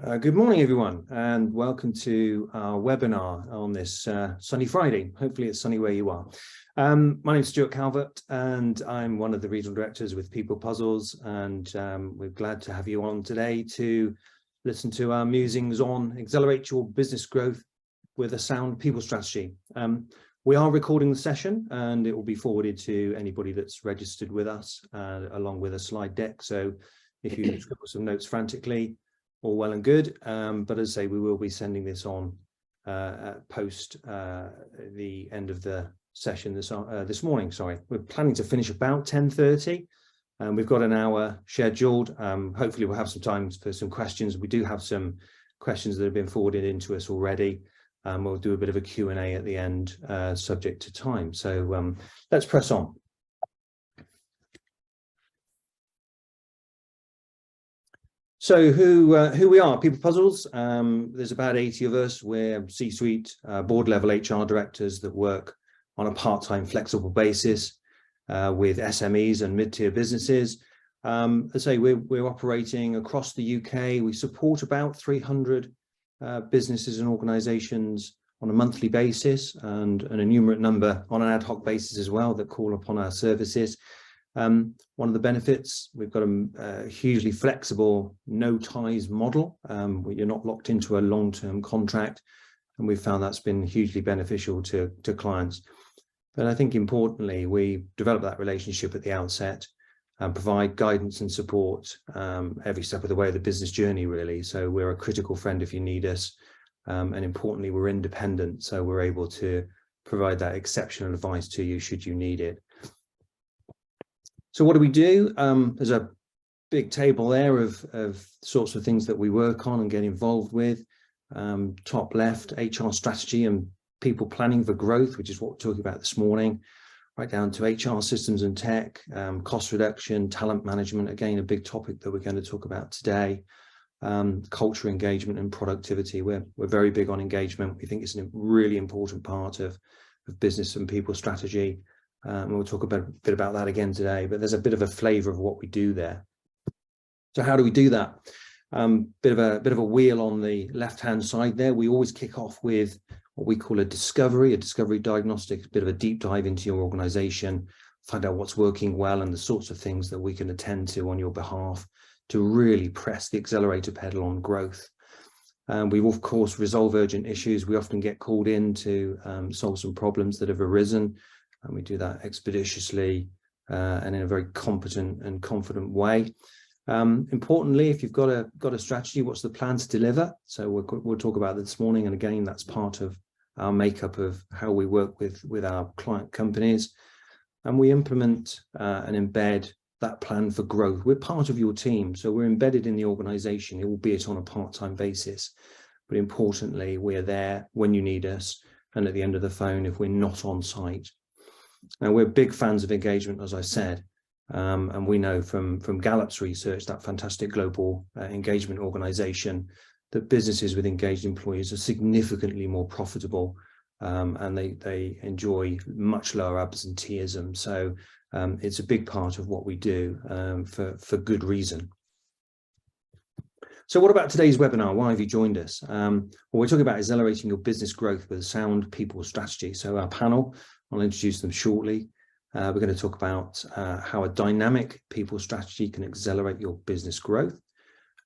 Good morning, everyone, and welcome to our webinar on this sunny Friday. Hopefully it's sunny where you are. My name is Stuart Calvert, and I'm one of the regional directors with People Puzzles, and we're glad to have you on today to listen to our musings on accelerate your business growth with a sound people strategy. We are recording the session, and it will be forwarded to anybody that's registered with us, along with a slide deck. So if you scribble some notes frantically, all well and good, but as I say, we will be sending this on post the end of the session this morning. Sorry, we're planning to finish about 10:30, and we've got an hour scheduled. Hopefully, we'll have some time for some questions. We do have some questions that have been forwarded into us already. We'll do a bit of a Q&A at the end, subject to time. So let's press on. So who we are, People Puzzles. There's about 80 of us. We're C-suite, board level HR directors that work on a part-time flexible basis with SMEs and mid-tier businesses. As I say, we're operating across the UK. We support about 300 businesses and organizations on a monthly basis, and an innumerate number on an ad hoc basis as well that call upon our services. One of the benefits, we've got a hugely flexible no ties model, where you're not locked into a long-term contract, and we've found that's been hugely beneficial to clients. But I think importantly, we develop that relationship at the outset and provide guidance and support every step of the way of the business journey, really. So we're a critical friend if you need us, and importantly, we're independent, so we're able to provide that exceptional advice to you should you need it. So what do we do? There's a big table there of sorts of things that we work on and get involved with. Top left, HR strategy and people planning for growth, which is what we're talking about this morning, right down to HR systems and tech, cost reduction, talent management, again, a big topic that we're going to talk about today. Culture, engagement and productivity. We're very big on engagement. We think it's a really important part of business and people strategy. We'll talk a bit about that again today, but there's a bit of a flavor of what we do there. So how do we do that? Bit of a wheel on the left-hand side there. We always kick off with what we call a discovery diagnostic, a bit of a deep dive into your organization, find out what's working well and the sorts of things that we can attend to on your behalf to really press the accelerator pedal on growth. We of course resolve urgent issues. We often get called in to solve some problems that have arisen, and we do that expeditiously and in a very competent and confident way. Importantly, if you've got a strategy, what's the plan to deliver? So we'll talk about that this morning, and again, that's part of our makeup of how we work with our client companies, and we implement and embed that plan for growth. We're part of your team, so we're embedded in the organization, albeit on a part-time basis, but importantly, we're there when you need us and at the end of the phone if we're not on site. Now, we're big fans of engagement, as I said, and we know from Gallup's research, that fantastic global engagement organization, that businesses with engaged employees are significantly more profitable, and they enjoy much lower absenteeism. So it's a big part of what we do for good reason. So what about today's webinar? Why have you joined us? Well, we're talking about accelerating your business growth with a sound people strategy. So our panel, I'll introduce them shortly. We're going to talk about how a dynamic people strategy can accelerate your business growth.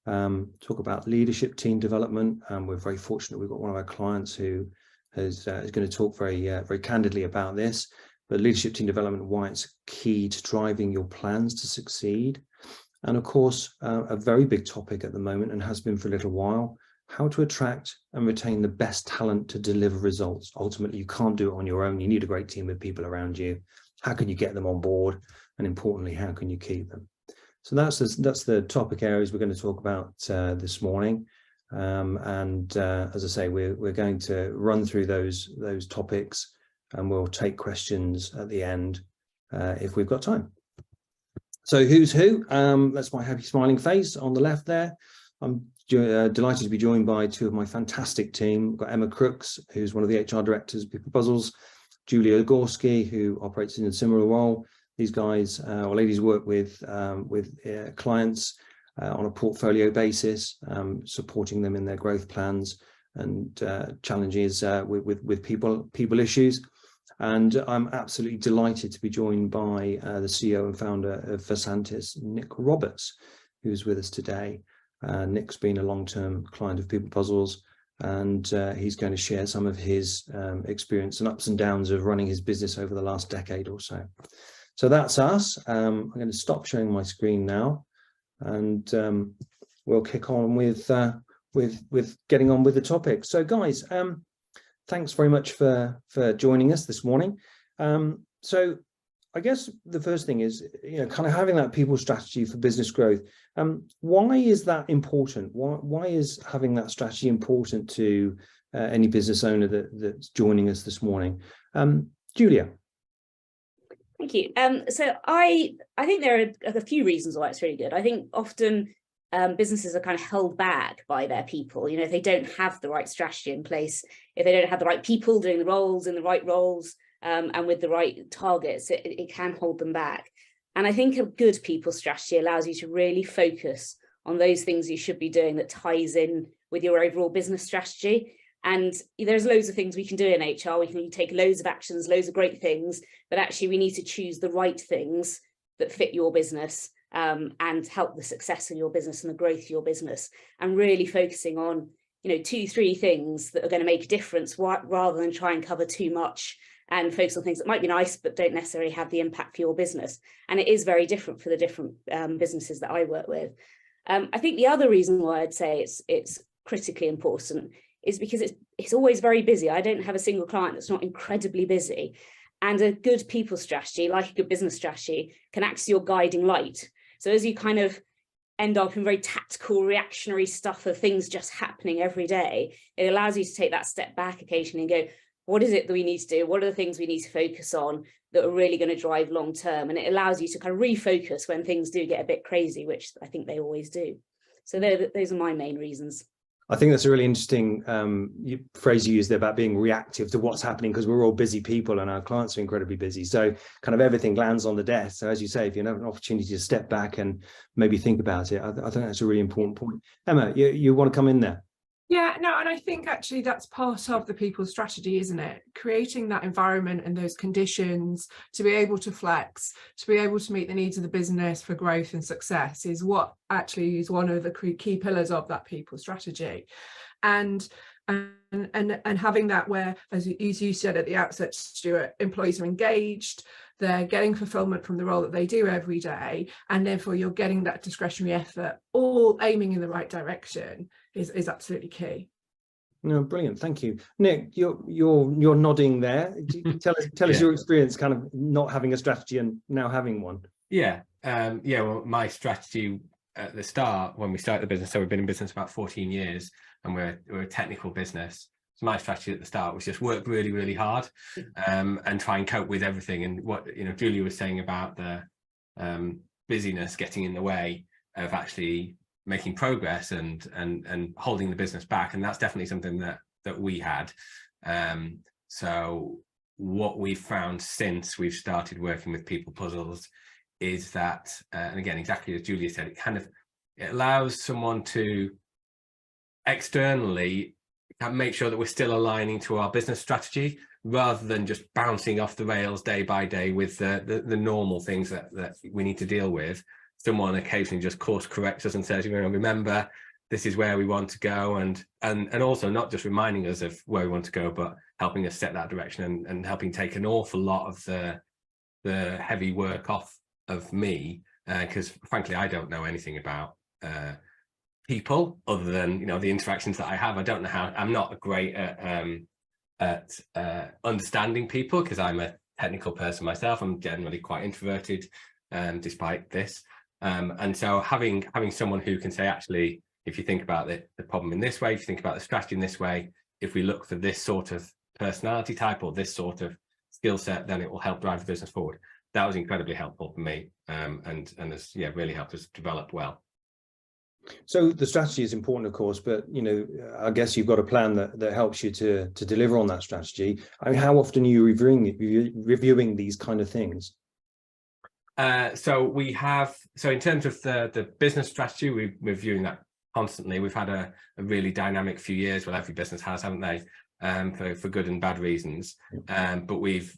Talk about leadership team development. We're very fortunate we've got one of our clients who is going to talk very candidly about this. But leadership team development, why it's key to driving your plans to succeed. And of course, a very big topic at the moment, and has been for a little while, how to attract and retain the best talent to deliver results. Ultimately, you can't do it on your own. You need a great team of people around you. How can you get them on board? And importantly, how can you keep them? So that's the topic areas we're going to talk about this morning. As I say, we're going to run through those topics, and we'll take questions at the end if we've got time. So who's who? That's my happy smiling face on the left there. I'm delighted to be joined by two of my fantastic team. We've got Emma Crooks, who's one of the HR directors of People Puzzles, Julia Gorski, who operates in a similar role. These guys or ladies work with clients on a portfolio basis, supporting them in their growth plans and challenges with people issues. And I'm absolutely delighted to be joined by the CEO and founder of Versantis, Nick Roberts, who's with us today. Nick's been a long-term client of People Puzzles, and he's going to share some of his experience and ups and downs of running his business over the last decade or so. So that's us. I'm going to stop sharing my screen now, and we'll kick on with getting on with the topic. So guys, thanks very much for joining us this morning. So I guess the first thing is, kind of having that people strategy for business growth. Why is that important? Why is having that strategy important to any business owner that's joining us this morning? Julia. Thank you. So I think there are a few reasons why it's really good. I think often businesses are kind of held back by their people. If they don't have the right strategy in place, if they don't have the right people doing the roles in the right roles, and with the right targets, it can hold them back. And I think a good people strategy allows you to really focus on those things you should be doing that ties in with your overall business strategy. And there's loads of things we can do in HR. We can take loads of actions, loads of great things, but actually we need to choose the right things that fit your business and help the success of your business and the growth of your business, and really focusing on 2-3 things that are going to make a difference, rather than try and cover too much and focus on things that might be nice but don't necessarily have the impact for your business. And it is very different for the different businesses that I work with. I think the other reason why I'd say it's critically important is because it's always very busy. I don't have a single client that's not incredibly busy, and a good people strategy, like a good business strategy, can act as your guiding light. So as you kind of end up in very tactical, reactionary stuff of things just happening every day, it allows you to take that step back occasionally and go, what is it that we need to do? What are the things we need to focus on that are really going to drive long term? And it allows you to kind of refocus when things do get a bit crazy, which I think they always do. So those are my main reasons. I think that's a really interesting phrase you used there about being reactive to what's happening, because we're all busy people and our clients are incredibly busy. So kind of everything lands on the desk. So as you say, if you have an opportunity to step back and maybe think about it, I think that's a really important point. Emma, you want to come in there? Yeah, no, and I think actually that's part of the people strategy, isn't it? Creating that environment and those conditions to be able to flex, to be able to meet the needs of the business for growth and success is what actually is one of the key pillars of that people strategy. And having that where, as you said at the outset, Stuart, employees are engaged, they're getting fulfillment from the role that they do every day, and therefore you're getting that discretionary effort, all aiming in the right direction is absolutely key. No, brilliant, thank you. Nick, you're nodding there. Tell us your experience kind of not having a strategy and now having one. Well, my strategy at the start, when we started the business, so we've been in business about 14 years and we're a technical business. So my strategy at the start was just work really, really hard and try and cope with everything. And what Julia was saying about the busyness getting in the way of actually making progress and holding the business back. And that's definitely something that we had. So what we've found since we've started working with People Puzzles is that, and again, exactly as Julia said, it allows someone to externally make sure that we're still aligning to our business strategy, rather than just bouncing off the rails day by day with the normal things that we need to deal with. Someone occasionally just course corrects us and says, remember, this is where we want to go, and also not just reminding us of where we want to go, but helping us set that direction and helping take an awful lot of the heavy work off of me, because frankly I don't know anything about people other than the interactions that I have. I don't know how. I'm not great at understanding people, because I'm a technical person myself. I'm generally quite introverted, despite this. And so having someone who can say, actually, if you think about the problem in this way, if you think about the strategy in this way, if we look for this sort of personality type or this sort of skill set, then it will help drive the business forward. That was incredibly helpful for me, and has really helped us develop well. So the strategy is important, of course, but I guess you've got a plan that helps you to deliver on that strategy. I mean, how often are you reviewing these kind of things? So in terms of the business strategy, we're reviewing that constantly. We've had a really dynamic few years. Well, every business has, haven't they? For good and bad reasons. But we've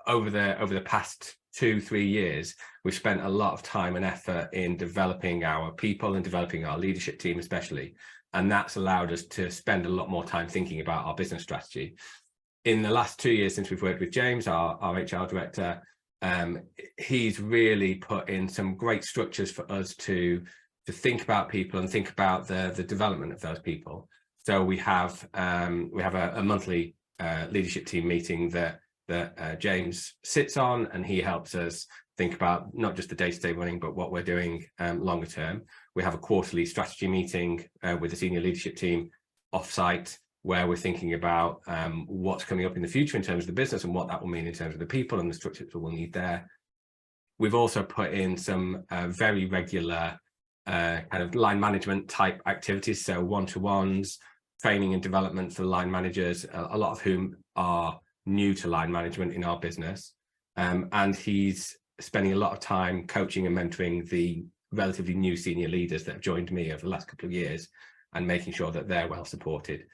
over the past 2-3 years, we've spent a lot of time and effort in developing our people and developing our leadership team, especially. And that's allowed us to spend a lot more time thinking about our business strategy. In the last 2 years since we've worked with James, our HR director, he's really put in some great structures for us to think about people and think about the development of those people. So we have a monthly leadership team meeting that James sits on, and he helps us think about not just the day-to-day running, but what we're doing longer term. We have a quarterly strategy meeting with the senior leadership team off-site, where we're thinking about what's coming up in the future in terms of the business and what that will mean in terms of the people and the structures that we'll need there. We've also put in some very regular kind of line management type activities, so one-to-ones, training and development for line managers, a lot of whom are new to line management in our business. And he's spending a lot of time coaching and mentoring the relatively new senior leaders that have joined me over the last couple of years and making sure that they're well supported.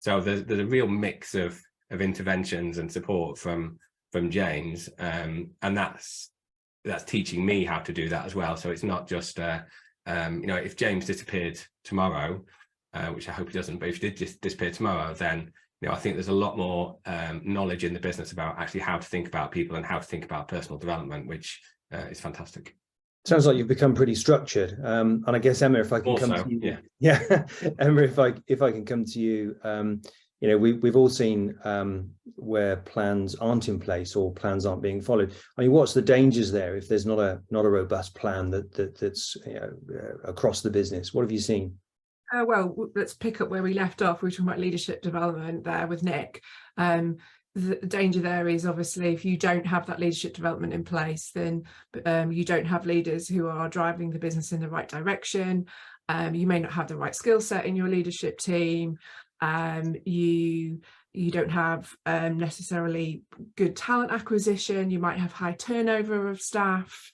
So there's a real mix of interventions and support from James, and that's teaching me how to do that as well. So it's not just if James disappeared tomorrow, which I hope he doesn't, but if he did just disappear tomorrow, then I think there's a lot more knowledge in the business about actually how to think about people and how to think about personal development, which is fantastic. Sounds like you've become pretty structured. And I guess, Emma, if I can come to you, yeah, Emma, if I can come to you, we've all seen where plans aren't in place or plans aren't being followed. I mean, what's the dangers there if there's not a robust plan that's across the business? What have you seen? Well, let's pick up where we left off. We were talking about leadership development there with Nick. The danger there is obviously if you don't have that leadership development in place, then you don't have leaders who are driving the business in the right direction. You may not have the right skill set in your leadership team. You don't have necessarily good talent acquisition. You might have high turnover of staff.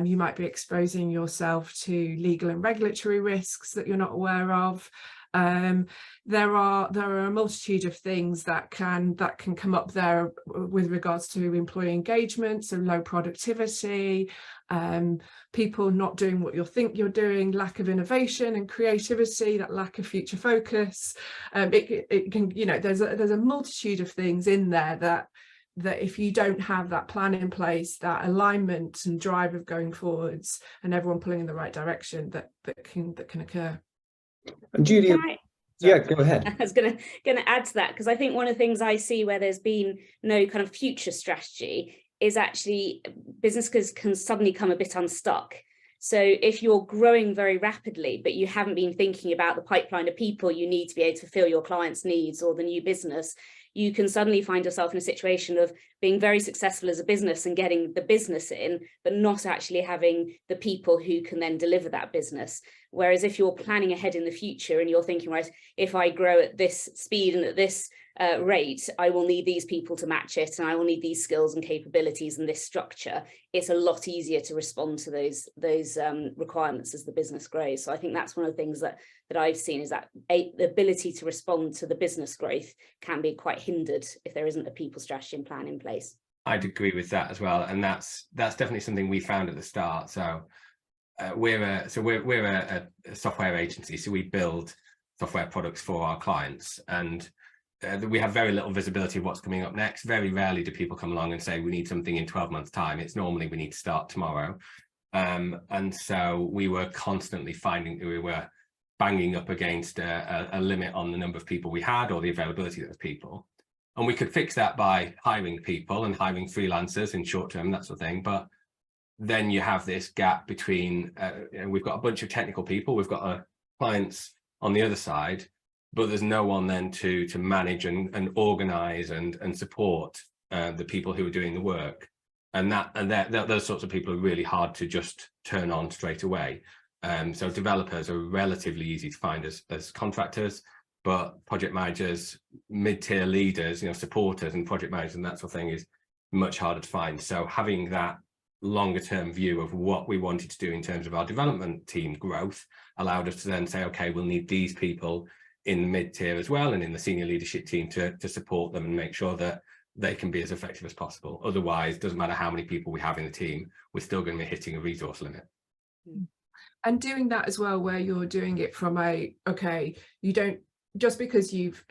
You might be exposing yourself to legal and regulatory risks that you're not aware of. There are a multitude of things that can come up there with regards to employee engagement, so low productivity, people not doing what you think you're doing, lack of innovation and creativity, that lack of future focus. It can, there's a multitude of things in there that if you don't have that plan in place, that alignment and drive of going forwards and everyone pulling in the right direction, that can occur. And Julia, yeah, go ahead. I was going to add to that, because I think one of the things I see where there's been no kind of future strategy is actually businesses can suddenly come a bit unstuck. So if you're growing very rapidly, but you haven't been thinking about the pipeline of people you need to be able to fulfill your clients' needs or the new business, you can suddenly find yourself in a situation of being very successful as a business and getting the business in, but not actually having the people who can then deliver that business. Whereas if you're planning ahead in the future and you're thinking, right, if I grow at this speed and at this rate, I will need these people to match it, and I will need these skills and capabilities and this structure, it's a lot easier to respond to those requirements as the business grows. So I think that's one of the things that I've seen, is that the ability to respond to the business growth can be quite hindered if there isn't a people strategy and plan in place. I'd agree with that as well, and that's definitely something we found at the start. So we're a software agency, so we build software products for our clients, and we have very little visibility of what's coming up next. Very rarely do people come along and say we need something in 12 months time. It's normally we need to start tomorrow. And so we were constantly finding that we were banging up against a limit on the number of people we had or the availability of those people. And we could fix that by hiring people and hiring freelancers in short term, that sort of thing. But then you have this gap between, we've got a bunch of technical people, we've got our clients on the other side, but there's no one then to manage and organize and support the people who are doing the work. And those sorts of people are really hard to just turn on straight away. So developers are relatively easy to find as contractors, but project managers, mid-tier leaders, supporters and project managers and that sort of thing is much harder to find. So having that longer term view of what we wanted to do in terms of our development team growth allowed us to then say, okay, we'll need these people in the mid-tier as well and in the senior leadership team to support them and make sure that they can be as effective as possible. Otherwise, doesn't matter how many people we have in the team, we're still going to be hitting a resource limit. And doing that as well, where you're doing it from okay, you don't, just because you've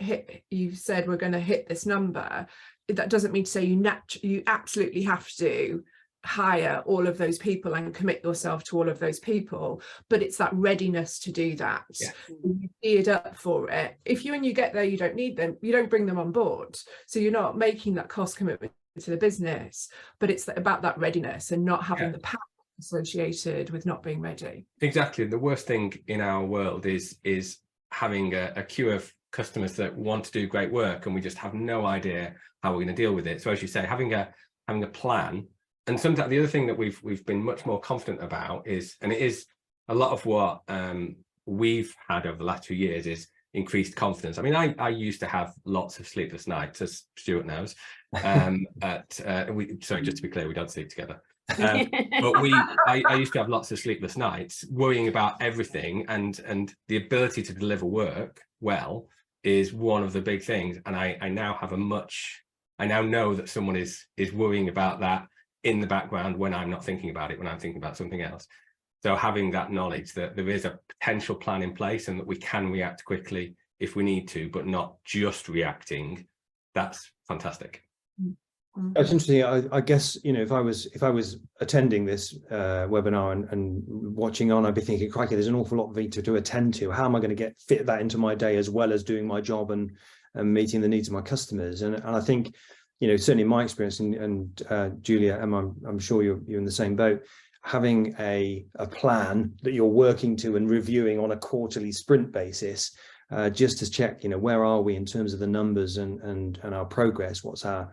said we're going to hit this number, that doesn't mean to say you absolutely have to hire all of those people and commit yourself to all of those people, but it's that readiness to do that. Yeah. You geared up for it. If when you get there you don't need them, you don't bring them on board, so you're not making that cost commitment to the business, but it's about that readiness and not having the power associated with not being ready. Exactly. The worst thing in our world is having a queue of customers that want to do great work and we just have no idea how we're going to deal with it. So as you say, having a plan. And sometimes the other thing that we've been much more confident about is, and it is a lot of what we've had over the last 2 years, is increased confidence. I mean, I used to have lots of sleepless nights, as Stuart knows. Sorry, just to be clear, we don't sleep together. But I used to have lots of sleepless nights worrying about everything, and the ability to deliver work well is one of the big things. And I now have I now know that someone is worrying about that in the background when I'm not thinking about it, when I'm thinking about something else. So having that knowledge that there is a potential plan in place and that we can react quickly if we need to, but not just reacting, that's fantastic. That's interesting. I guess, you know, if I was attending this webinar and watching on, I'd be thinking, crikey, there's an awful lot to attend to. How am I going to fit that into my day as well as doing my job and meeting the needs of my customers? And I think, you know, certainly in my experience, and Julia, I'm sure you're in the same boat, having a plan that you're working to and reviewing on a quarterly sprint basis, just to check, you know, where are we in terms of the numbers and our progress, what's our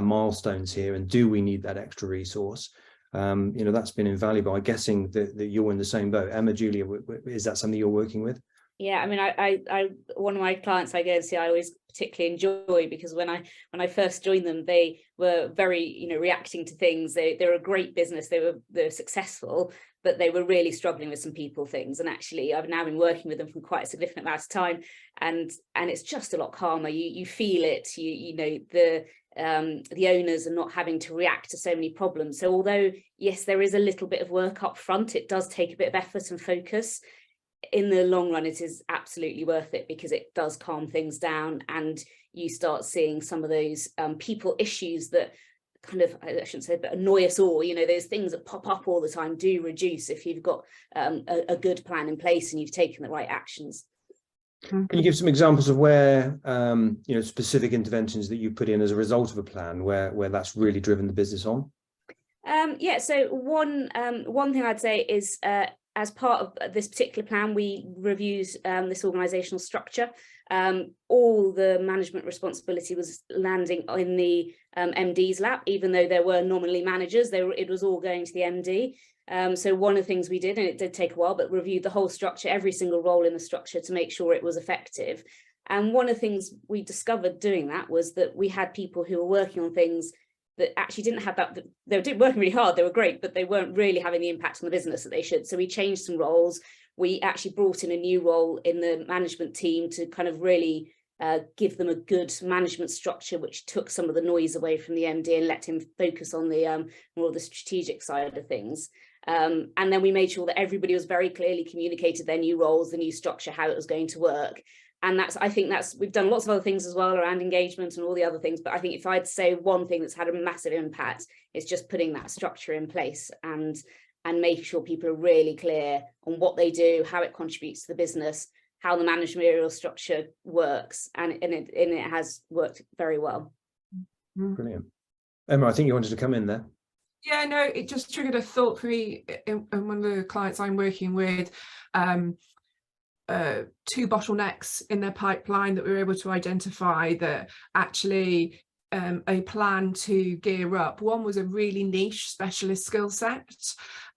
milestones here, and do we need that extra resource? You know, that's been invaluable. I'm guessing that you're in the same boat. Emma, Julia, is that something you're working with? Yeah, I mean, I one of my clients I go and see, I always particularly enjoy, because when I first joined them, they were very, you know, reacting to things. They're a great business. They're successful, but they were really struggling with some people things. And actually, I've now been working with them for quite a significant amount of time, and it's just a lot calmer. You feel it. You know, the owners are not having to react to so many problems. So although yes, there is a little bit of work up front, it does take a bit of effort and focus. In the long run, it is absolutely worth it, because it does calm things down, and you start seeing some of those people issues that kind of, I shouldn't say, but annoy us all. You know, those things that pop up all the time do reduce if you've got a good plan in place and you've taken the right actions. Can you give some examples of where, you know, specific interventions that you put in as a result of a plan where that's really driven the business on? Yeah, so one thing I'd say is, as part of this particular plan, we reviewed this organisational structure. All the management responsibility was landing in the MD's lap, even though there were nominally managers. It was all going to the MD. So one of the things we did, and it did take a while, but reviewed the whole structure, every single role in the structure, to make sure it was effective. And one of the things we discovered doing that was that we had people who were working on things that actually didn't have that. They were working really hard, they were great, but they weren't really having the impact on the business that they should. So we changed some roles. We actually brought in a new role in the management team to kind of really give them a good management structure, which took some of the noise away from the MD and let him focus on the more of the strategic side of things. And then we made sure that everybody was very clearly communicated their new roles, the new structure, how it was going to work. And I think we've done lots of other things as well around engagement and all the other things. But I think if I'd say one thing that's had a massive impact, it's just putting that structure in place and making sure people are really clear on what they do, how it contributes to the business, how the managerial structure works. And it has worked very well. Brilliant. Emma, I think you wanted to come in there. Yeah, no, it just triggered a thought for me in one of the clients I'm working with. 2 bottlenecks in their pipeline that we were able to identify that actually a plan to gear up. One was a really niche specialist skill set,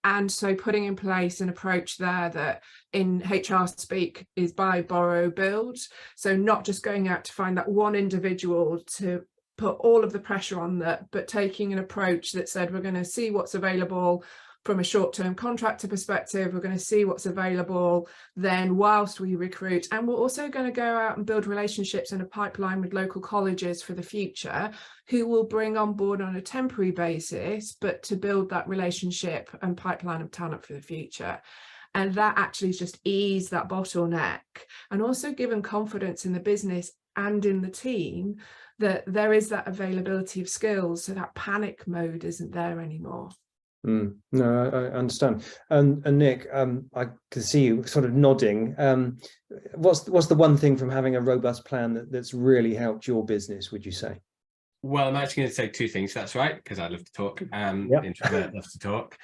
and so putting in place an approach there that in HR speak is buy, borrow, build. So not just going out to find that one individual to put all of the pressure on that, but taking an approach that said, we're going to see what's available from a short-term contractor perspective, we're going to see what's available then whilst we recruit, and we're also going to go out and build relationships in a pipeline with local colleges for the future, who will bring on board on a temporary basis, but to build that relationship and pipeline of talent for the future. And that actually has just eased that bottleneck, and also given confidence in the business and in the team that there is that availability of skills, so that panic mode isn't there anymore. No, I understand. And Nick, I can see you sort of nodding. What's the one thing from having a robust plan that's really helped your business, would you say? Well, I'm actually going to say two things. That's right, because I love to talk. Yep. Introvert loves to talk.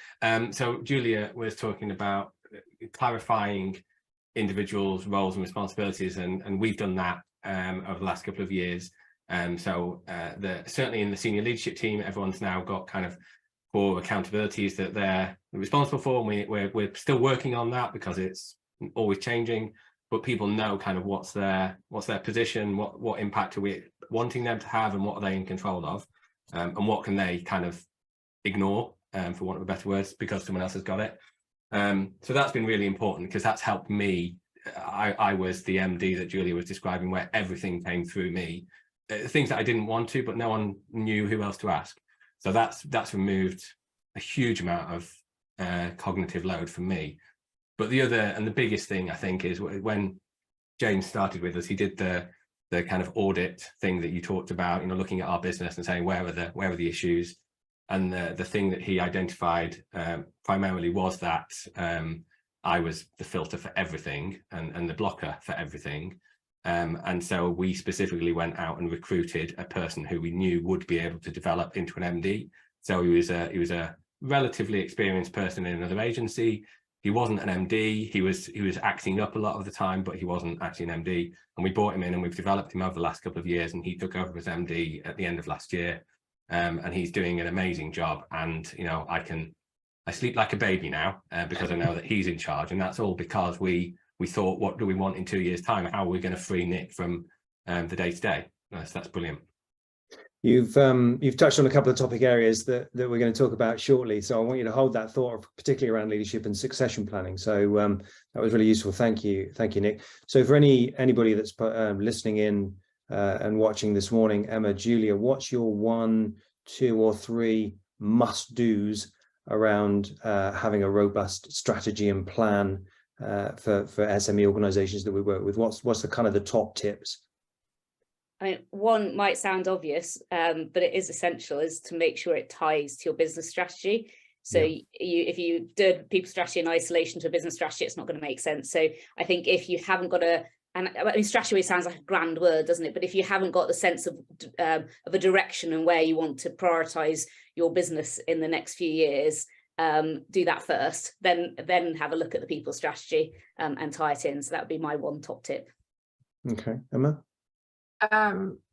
So Julia was talking about clarifying individuals' roles and responsibilities, and we've done that over the last couple of years. Certainly in the senior leadership team, everyone's now got kind of core accountabilities that they're responsible for, and we're still working on that because it's always changing. But people know kind of what's their position, what impact are we wanting them to have, and what are they in control of, and what can they kind of ignore, for want of a better words, because someone else has got it. So that's been really important, because that's helped me. I was the MD that Julia was describing, where everything came through me, things that I didn't want to, but no one knew who else to ask. So that's removed a huge amount of cognitive load from me. But the other and the biggest thing, I think, is when James started with us, he did the kind of audit thing that you talked about, looking at our business and saying where are the issues. And the thing that he identified primarily was that I was the filter for everything and the blocker for everything. And so we specifically went out and recruited a person who we knew would be able to develop into an MD. So he was a relatively experienced person in another agency. He wasn't an MD. He was acting up a lot of the time, but he wasn't actually an MD. And we brought him in, and we've developed him over the last couple of years. And he took over as MD at the end of last year, and he's doing an amazing job. And I sleep like a baby now because I know that he's in charge, and that's all because we thought, what do we want in 2 years' time? How are we going to free Nick from the day-to-day? So that's brilliant. You've touched on a couple of topic areas that we're going to talk about shortly. So I want you to hold that thought, particularly around leadership and succession planning. So that was really useful. Thank you, Nick. So for anybody that's listening in and watching this morning, Emma, Julia, what's your 1, 2, or 3 must-dos around having a robust strategy and plan for SME organizations that we work with? What's the kind of the top tips? I mean, one might sound obvious, but it is essential, is to make sure it ties to your business strategy. So if you do people strategy in isolation to a business strategy, it's not going to make sense. So I think if you haven't got strategy always sounds like a grand word, doesn't it? But if you haven't got the sense of a direction and where you want to prioritize your business in the next few years, do that first, then have a look at the people strategy and tie it in. So that would be my one top tip. Okay, Emma?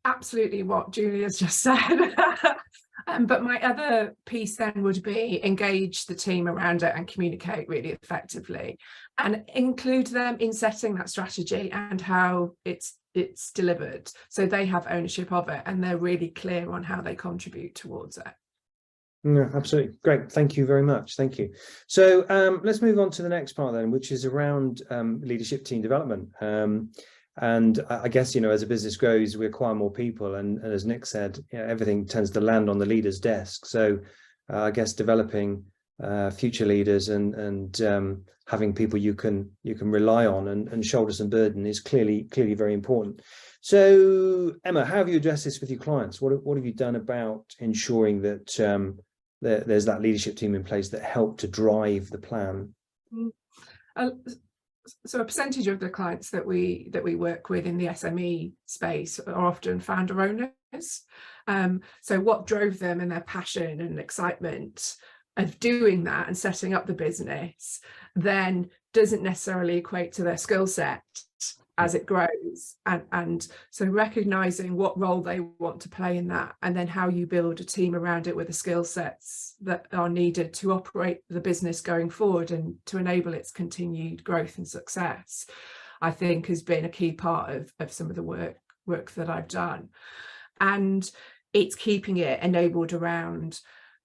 Absolutely what Julia's just said. But my other piece then would be engage the team around it and communicate really effectively, and include them in setting that strategy and how it's delivered, so they have ownership of it and they're really clear on how they contribute towards it. No, absolutely. Great. Thank you very much. Thank you. So let's move on to the next part then, which is around leadership team development. And I guess, as a business grows, we acquire more people. And as Nick said, everything tends to land on the leader's desk. So I guess developing future leaders and having people you can rely on and shoulder some burden is clearly very important. So Emma, how have you addressed this with your clients? What have you done about ensuring that there's that leadership team in place that help to drive the plan? So a percentage of the clients that we work with in the SME space are often founder owners. So what drove them and their passion and excitement of doing that and setting up the business then doesn't necessarily equate to their skill set as it grows, and so recognizing what role they want to play in that, and then how you build a team around it with the skill sets that are needed to operate the business going forward and to enable its continued growth and success, I think has been a key part of some of the work that I've done. And it's keeping it enabled around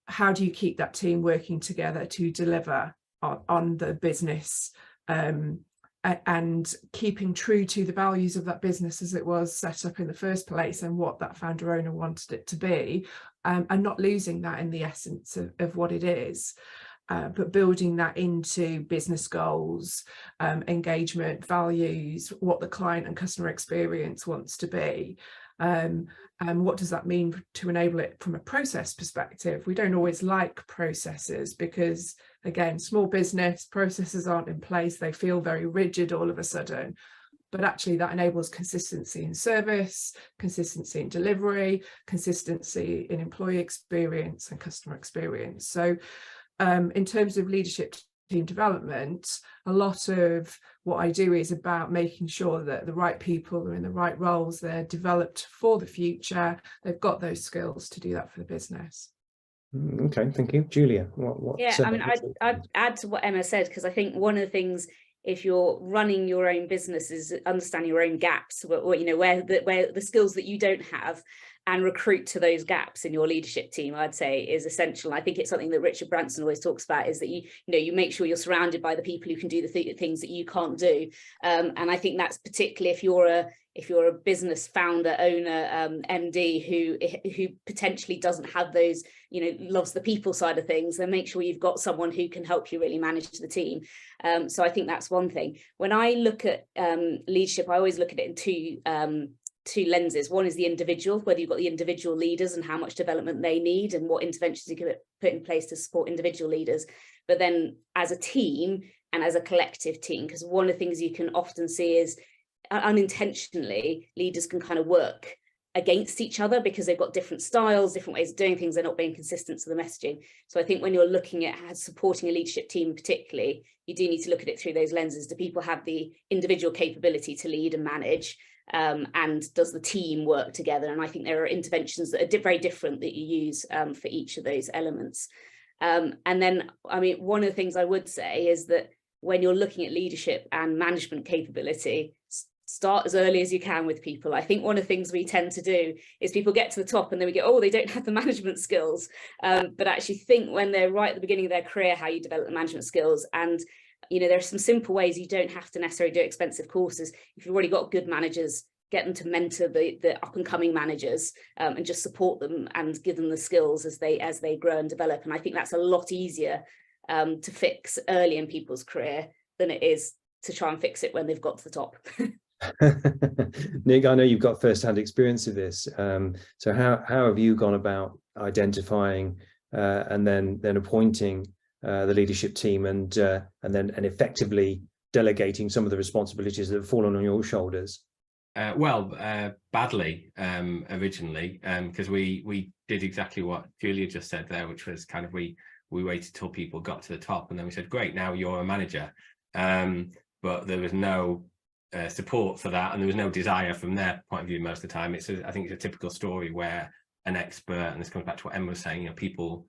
how do you keep that team working together to deliver on the business, and keeping true to the values of that business as it was set up in the first place and what that founder owner wanted it to be, and not losing that in the essence of what it is, but building that into business goals, engagement, values, what the client and customer experience wants to be. And what does that mean to enable it from a process perspective? We don't always like processes because, again, small business processes aren't in place. They feel very rigid all of a sudden. But actually that enables consistency in service, consistency in delivery, consistency in employee experience and customer experience. So in terms of leadership team development, a lot of what I do is about making sure that the right people are in the right roles, they're developed for the future, they've got those skills to do that for the business. Okay, thank you. Julia, what Yeah, I mean, I'd add to what Emma said, because I think one of the things, if you're running your own business, is understanding your own gaps, or you know, where the skills that you don't have, and recruit to those gaps in your leadership team, I'd say is essential. I think it's something that Richard Branson always talks about, is that you make sure you're surrounded by the people who can do the things that you can't do. And I think that's particularly if you're a business founder, owner, MD who potentially doesn't have those, loves the people side of things, then make sure you've got someone who can help you really manage the team. So I think that's one thing. When I look at leadership, I always look at it in two lenses. One is the individual, whether you've got the individual leaders and how much development they need and what interventions you can put in place to support individual leaders, but then as a team and as a collective team, because one of the things you can often see is unintentionally leaders can kind of work against each other because they've got different styles, different ways of doing things, they're not being consistent to the messaging. So I think when you're looking at supporting a leadership team particularly, you do need to look at it through those lenses. Do people have the individual capability to lead and manage? And does the team work together? And I think there are interventions that are very different that you use for each of those elements. And then, I mean, one of the things I would say is that when you're looking at leadership and management capability, start as early as you can with people. I think one of the things we tend to do is people get to the top and then we go, oh, they don't have the management skills. But actually think when they're right at the beginning of their career, how you develop the management skills. And there are some simple ways. You don't have to necessarily do expensive courses. If you've already got good managers, get them to mentor the up and coming managers, and just support them and give them the skills as they grow and develop. And I think that's a lot easier to fix early in people's career than it is to try and fix it when they've got to the top. Nick, I know you've got first-hand experience of this. So how have you gone about identifying and then appointing the leadership team and effectively delegating some of the responsibilities that have fallen on your shoulders? Badly originally, because we did exactly what Julia just said there, which was kind of we waited till people got to the top and then we said, great, now you're a manager. But there was no support for that, and there was no desire from their point of view most of the time. I think it's a typical story where an expert, and this comes back to what Emma was saying, people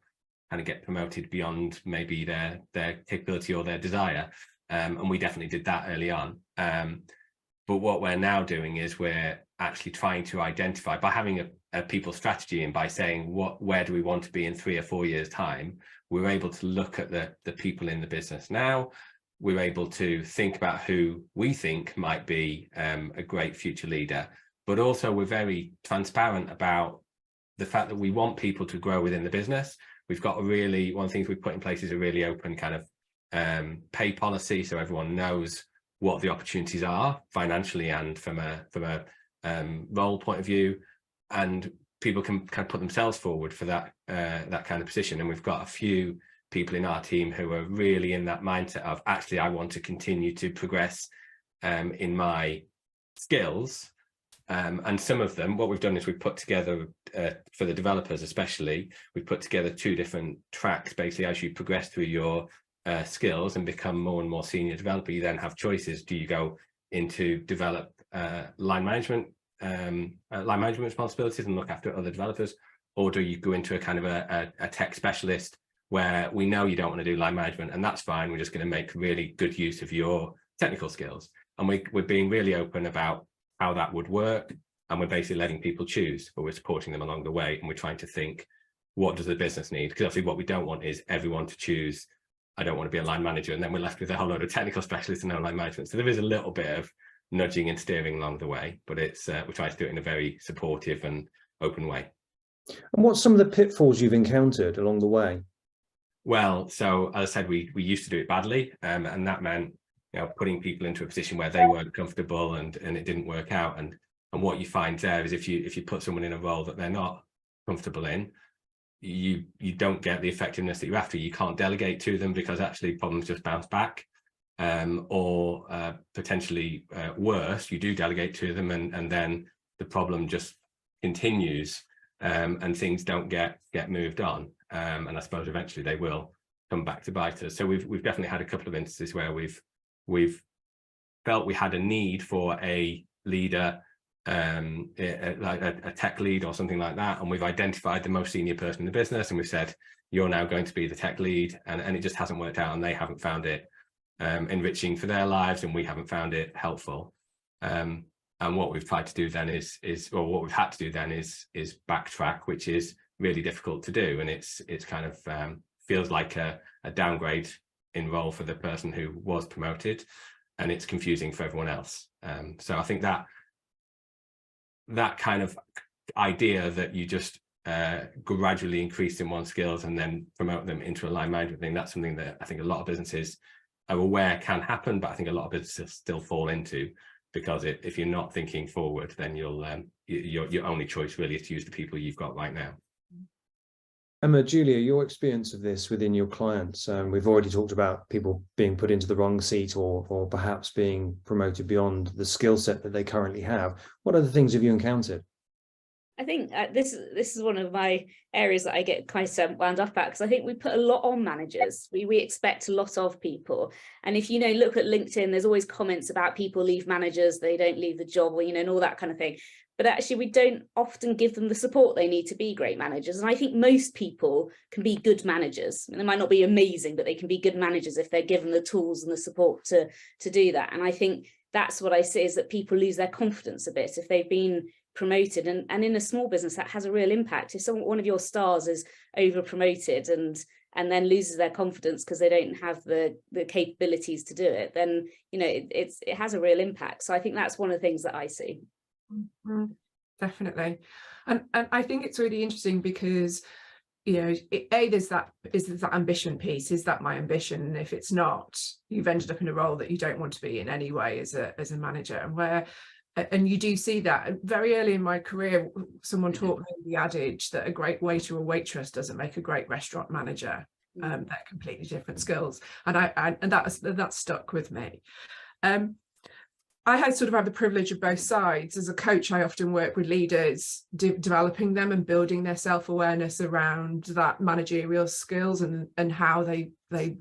kind of get promoted beyond maybe their capability or their desire, and we definitely did that early on. But what we're now doing is we're actually trying to identify, by having a people strategy and by saying where do we want to be in 3 or 4 years time, we're able to look at the people in the business now. We're able to think about who we think might be a great future leader, but also we're very transparent about the fact that we want people to grow within the business. We've got one of the things we've put in place is a really open kind of pay policy, so everyone knows what the opportunities are financially and from a role point of view, and people can kind of put themselves forward for that kind of position. And we've got a few people in our team who are really in that mindset of, actually, I want to continue to progress in my skills. And some of them, what we've done is we've put together, for the developers especially, we've put together 2 different tracks. Basically, as you progress through your skills and become more and more senior developer, you then have choices. Do you go into develop line management responsibilities and look after other developers, or do you go into a kind of a tech specialist where we know you don't want to do line management, and that's fine, we're just going to make really good use of your technical skills? And we're being really open about how that would work. and we're basically letting people choose, but we're supporting them along the way, and we're trying to think, what does the business need? Because obviously what we don't want is everyone to choose, I don't want to be a line manager, and then we're left with a whole load of technical specialists and no line management. So there is a little bit of nudging and steering along the way, but it's we try to do it in a very supportive and open way. And what's some of the pitfalls you've encountered along the way? Well, so as I said, we used to do it badly, and that meant, you know, putting people into a position where they weren't comfortable and it didn't work out. And what you find there is if you put someone in a role that they're not comfortable in, you don't get the effectiveness that you're after. You can't delegate to them because actually problems just bounce back, or potentially worse, you do delegate to them and then the problem just continues, and things don't get moved on. And I suppose eventually they will come back to bite us. So we've definitely had a couple of instances where we've felt we had a need for a leader, like a tech lead or something like that, and we've identified the most senior person in the business, and we've said, you're now going to be the tech lead, and it just hasn't worked out, and they haven't found it enriching for their lives, and we haven't found it helpful. And what we've tried to do then or what we've had to do then is backtrack, which is really difficult to do, and it's kind of feels like a downgrade in role for the person who was promoted, and it's confusing for everyone else. So I think that kind of idea that you just gradually increase someone's skills and then promote them into a line management thing, that's something that I think a lot of businesses are aware can happen, but I think a lot of businesses still fall into, because if you're not thinking forward, then you'll your only choice really is to use the people you've got right now. Emma, Julia, your experience of this within your clients, we've already talked about people being put into the wrong seat or perhaps being promoted beyond the skill set that they currently have. What other things have you encountered? I think this is one of my areas that I get kind of wound up at, because I think we put a lot on managers. We expect a lot of people, and if you know, look at LinkedIn, there's always comments about people leave managers, they don't leave the job, or and all that kind of thing. But actually, we don't often give them the support they need to be great managers. And I think most people can be good managers. They might not be amazing, but they can be good managers if they're given the tools and the support to do that. And I think that's what I see, is that people lose their confidence a bit if they've been promoted, and in a small business that has a real impact. If one of your stars is over promoted and then loses their confidence because they don't have the capabilities to do it, then it has a real impact. So I think that's one of the things that I see. Definitely, and I think it's really interesting because there's that ambition piece. Is that my ambition? And if it's not, you've ended up in a role that you don't want to be in anyway as a manager, and you do see that very early in my career. Someone taught me the adage that a great waiter or waitress doesn't make a great restaurant manager. They're completely different skills, and that's stuck with me. I had the privilege of both sides. As a coach, I often work with leaders, developing them and building their self-awareness around that managerial skills and how they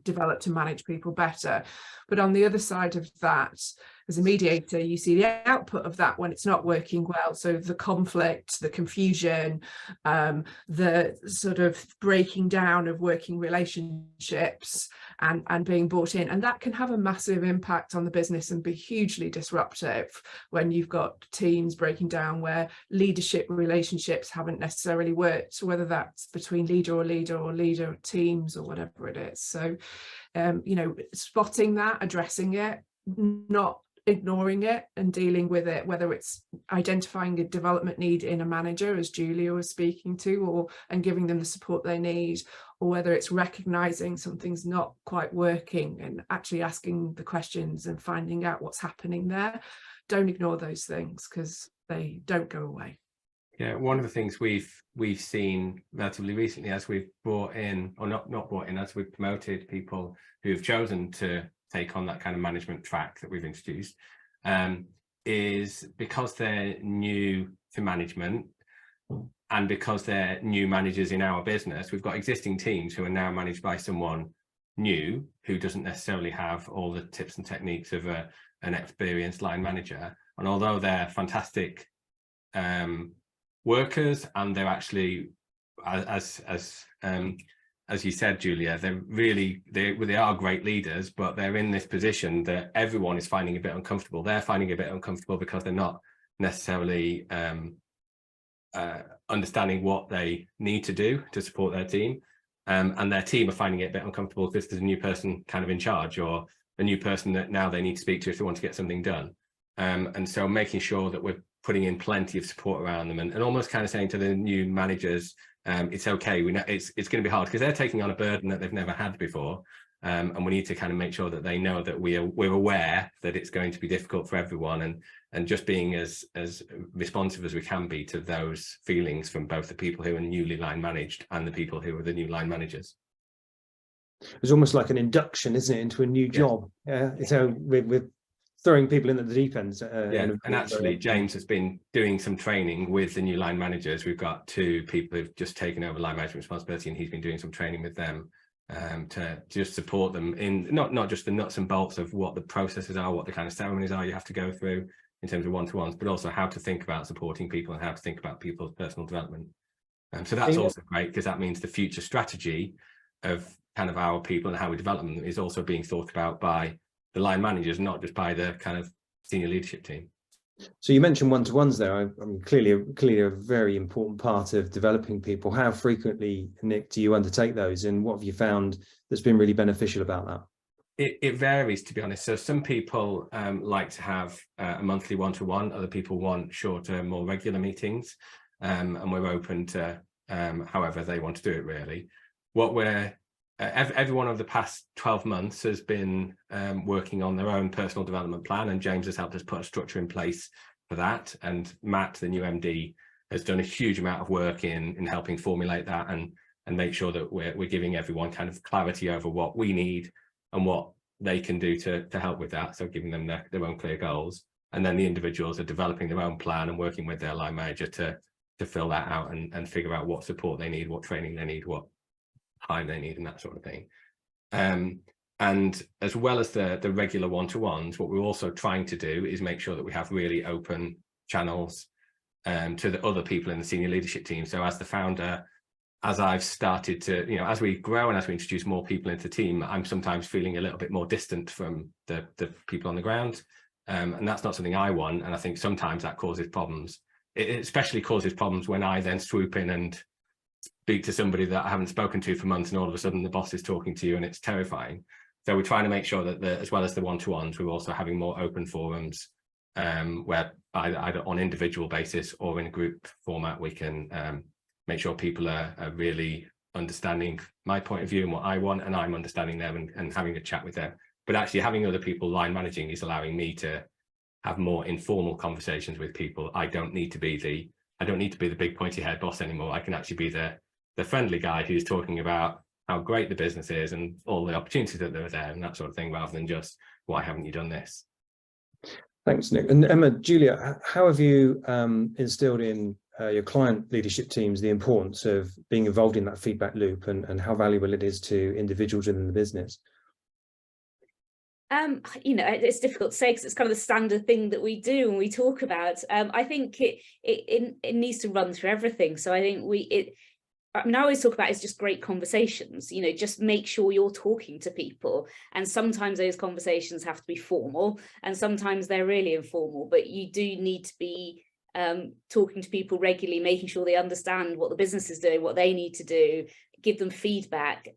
develop to manage people better. But on the other side of that, as a mediator, you see the output of that when it's not working well. So the conflict, the confusion, the sort of breaking down of working relationships and being brought in. And that can have a massive impact on the business and be hugely disruptive when you've got teams breaking down where leadership relationships haven't necessarily worked, whether that's between leader teams or whatever it is. So, spotting that, addressing it, not ignoring it and dealing with it, whether it's identifying a development need in a manager, as Julia was speaking to, and giving them the support they need, or whether it's recognizing something's not quite working and actually asking the questions and finding out what's happening there. Don't ignore those things because they don't go away. Yeah, one of the things we've seen relatively recently, as we've brought in, or not brought in, as we've promoted people who've chosen to take on that kind of management track that we've introduced, is because they're new to management and because they're new managers in our business, we've got existing teams who are now managed by someone new who doesn't necessarily have all the tips and techniques of an experienced line manager. And although they're fantastic workers, and they're actually, as you said, Julia, they are great leaders, but they're in this position that everyone is finding a bit uncomfortable. They're finding a bit uncomfortable because they're not necessarily understanding what they need to do to support their team, and their team are finding it a bit uncomfortable because there's a new person kind of in charge, or a new person that now they need to speak to if they want to get something done. And so making sure that we're putting in plenty of support around them, and almost kind of saying to the new managers, it's okay, we know it's going to be hard because they're taking on a burden that they've never had before, and we need to kind of make sure that they know that we're aware that it's going to be difficult for everyone, and just being as responsive as we can be to those feelings from both the people who are newly line managed and the people who are the new line managers. It's almost like an induction, isn't it, into a new job? Yeah. So we're throwing people in at the deep end. And actually, James has been doing some training with the new line managers. We've got 2 people who've just taken over line management responsibility, and he's been doing some training with them to just support them in not just the nuts and bolts of what the processes are, what the kind of ceremonies are you have to go through in terms of one-to-ones, but also how to think about supporting people and how to think about people's personal development. So that's also great, because that means the future strategy of kind of our people and how we develop them is also being thought about by the line managers, not just by the kind of senior leadership team. So you mentioned one-to-ones there. I mean, clearly a very important part of developing people. How frequently, Nick, do you undertake those, and what have you found that's been really beneficial about that? It varies, to be honest. So some people like to have a monthly one-to-one. Other people want shorter, more regular meetings, and we're open to however they want to do it, really. What we're everyone over the past 12 months has been working on their own personal development plan, and James has helped us put a structure in place for that. And Matt, the new MD, has done a huge amount of work in helping formulate that and make sure that we're giving everyone kind of clarity over what we need and what they can do to help with that. So giving them their own clear goals, and then the individuals are developing their own plan and working with their line manager to fill that out and figure out what support they need, what training they need, what time they need, and that sort of thing. And as well as the regular one-to-ones, what we're also trying to do is make sure that we have really open channels to the other people in the senior leadership team. So as the founder, as I've started to, as we grow and as we introduce more people into the team, I'm sometimes feeling a little bit more distant from the people on the ground. And that's not something I want. And I think sometimes that causes problems. It especially causes problems when I then swoop in and speak to somebody that I haven't spoken to for months, and all of a sudden the boss is talking to you, and it's terrifying. So we're trying to make sure that as well as the one-to-ones, we're also having more open forums where either on individual basis or in a group format, we can make sure people are really understanding my point of view and what I want, and I'm understanding them and having a chat with them. But actually having other people line managing is allowing me to have more informal conversations with people. I don't need to be the big pointy head boss anymore. I can actually be the friendly guy who's talking about how great the business is and all the opportunities that are there and that sort of thing, rather than just, why haven't you done this? Thanks, Nick. And Emma, Julia, how have you instilled in your client leadership teams the importance of being involved in that feedback loop, and how valuable it is to individuals within the business? It's difficult to say because it's kind of the standard thing that we do and we talk about. I think it needs to run through everything. So I think I always talk about it's just great conversations, just make sure you're talking to people. And sometimes those conversations have to be formal and sometimes they're really informal, but you do need to be talking to people regularly, making sure they understand what the business is doing, what they need to do, give them feedback.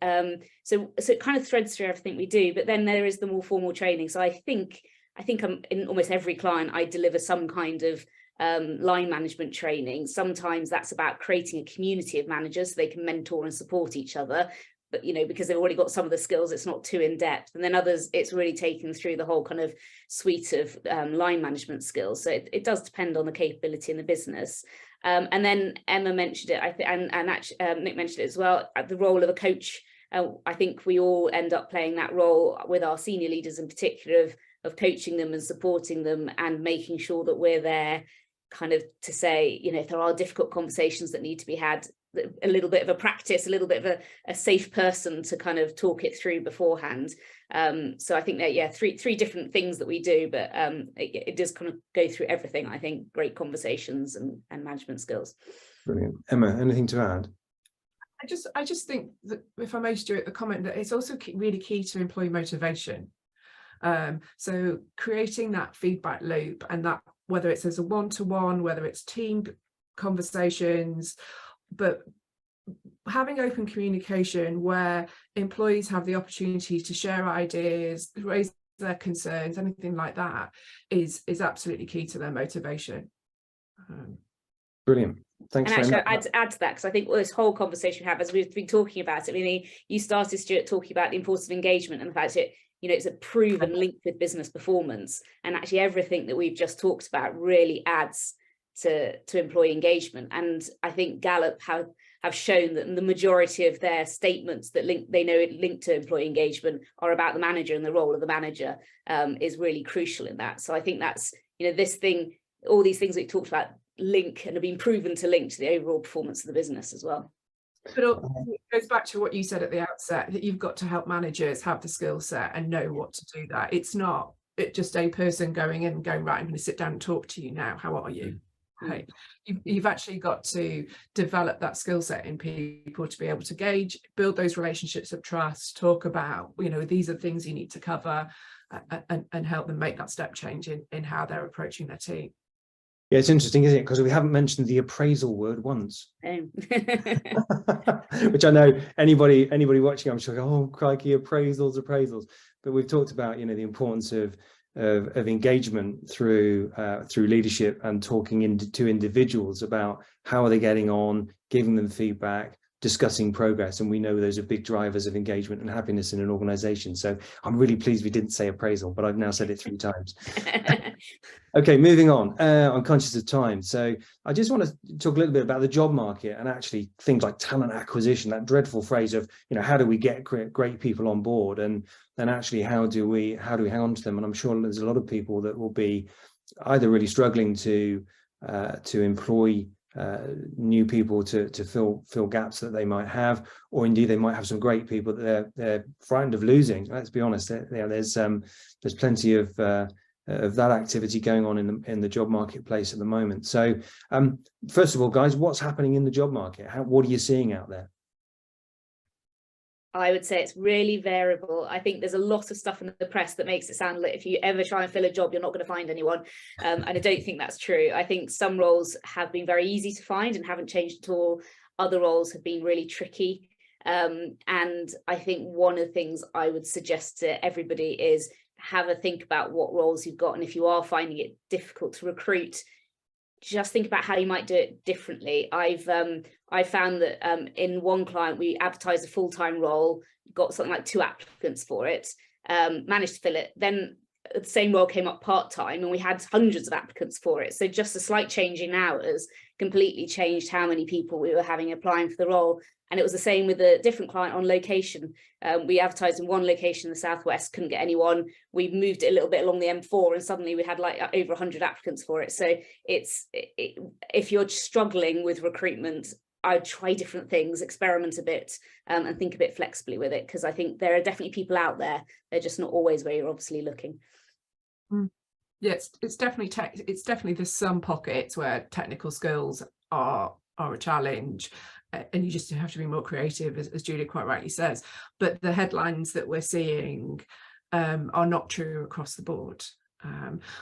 So it kind of threads through everything we do, but then there is the more formal training. So I think I'm in almost every client, I deliver some kind of line management training. Sometimes that's about creating a community of managers so they can mentor and support each other, but because they've already got some of the skills, it's not too in depth. And then others, it's really taken through the whole kind of suite of line management skills. So it does depend on the capability in the business. And then Emma mentioned it, and actually Nick mentioned it as well, the role of a coach. I think we all end up playing that role with our senior leaders in particular, of coaching them and supporting them and making sure that we're there kind of to say, if there are difficult conversations that need to be had, a little bit of a practice, a little bit of a safe person to kind of talk it through beforehand. So I think that, three different things that we do, but it does kind of go through everything. I think great conversations and management skills. Brilliant. Emma, anything to add? I just think that, if I may, Stuart, the comment that it's also really key to employee motivation. So creating that feedback loop and that whether it's as a one-to-one, whether it's team conversations, but having open communication where employees have the opportunity to share ideas, raise their concerns, anything like that is absolutely key to their motivation. Brilliant. Thanks And very actually, much. I'd add to that, because I think this whole conversation we have, as we've been talking about it, I mean, you started, Stuart, talking about the importance of engagement and the fact that, you know, it's a proven link with business performance. And actually everything that we've just talked about really adds to employee engagement. And I think Gallup have shown that the majority of their statements that link to employee engagement are about the manager, and the role of the manager is really crucial in that. So I think that's, you know, this thing, all these things that we talked about link and have been proven to link to the overall performance of the business as well. But it goes back to what you said at the outset, that you've got to help managers have the skill set and know what to do that. It's not just a person going in and going, right, I'm going to sit down and talk to you now. How are you? Right. You've actually got to develop that skill set in people to be able to gauge, build those relationships of trust, talk about, you know, these are things you need to cover, and help them make that step change in how they're approaching their team. Yeah, it's interesting, isn't it? Because we haven't mentioned the appraisal word once. Which I know anybody watching, I'm sure, oh crikey, appraisals. But we've talked about, you know, the importance of engagement through leadership and talking to individuals about how are they getting on, giving them feedback, discussing progress. And we know those are big drivers of engagement and happiness in an organization. So I'm really pleased we didn't say appraisal, but I've now said it 3 times. Okay, moving on. I'm conscious of time. So I just want to talk a little bit about the job market and actually things like talent acquisition, that dreadful phrase of, you know, how do we get great people on board, and actually how do we hang on to them? And I'm sure there's a lot of people that will be either really struggling to employ new people to fill gaps that they might have, or indeed they might have some great people that they're frightened of losing. Let's be honest, there's plenty of that activity going on in the job marketplace at the moment. So first of all, guys, what's happening in the job market? What are you seeing out there? I would say it's really variable. I think there's a lot of stuff in the press that makes it sound like if you ever try and fill a job, you're not going to find anyone. And I don't think that's true. I think some roles have been very easy to find and haven't changed at all. Other roles have been really tricky. And I think one of the things I would suggest to everybody is have a think about what roles you've got. And if you are finding it difficult to recruit, just think about how you might do it differently. I found that in one client, we advertised a full-time role, got something like 2 applicants for it, managed to fill it. Then the same role came up part-time and we had hundreds of applicants for it. So just a slight change in hours completely changed how many people we were having applying for the role. And it was the same with a different client on location. We advertised in one location in the southwest, couldn't get anyone. We moved it a little bit along the M4 and suddenly we had like over 100 applicants for it. So if you're struggling with recruitment, I'd try different things, experiment a bit, and think a bit flexibly with it, because I think there are definitely people out there. They're just not always where you're obviously looking. Yeah, it's definitely there's some pockets where technical skills are a challenge, and you just have to be more creative, as Julia quite rightly says. But the headlines that we're seeing are not true across the board.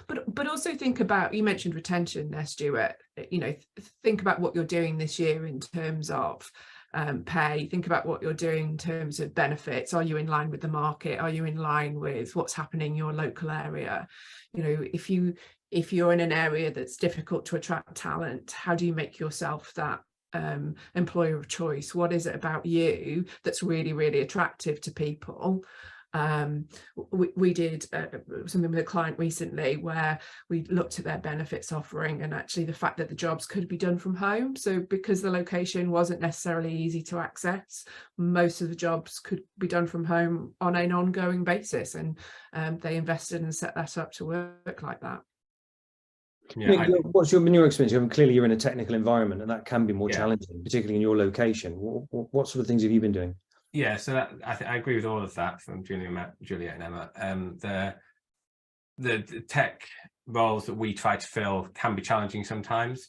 But also think about, you mentioned retention there, Stuart. You know, think about what you're doing this year in terms of pay. Think about what you're doing in terms of benefits. Are you in line with the market? Are you in line with what's happening in your local area? You know, if you're in an area that's difficult to attract talent, how do you make yourself that employer of choice? What is it about you that's really, really attractive to people? We did something with a client recently where we looked at their benefits offering, and actually the fact that the jobs could be done from home. So because the location wasn't necessarily easy to access, most of the jobs could be done from home on an ongoing basis, and they invested and set that up to work like that. Yeah, Nick, what's been your experience? Clearly you're in a technical environment and that can be more Yeah. challenging, particularly in your location. What sort of things have you been doing? Yeah, so I agree with all of that from Juliet and Emma. The tech roles that we try to fill can be challenging sometimes.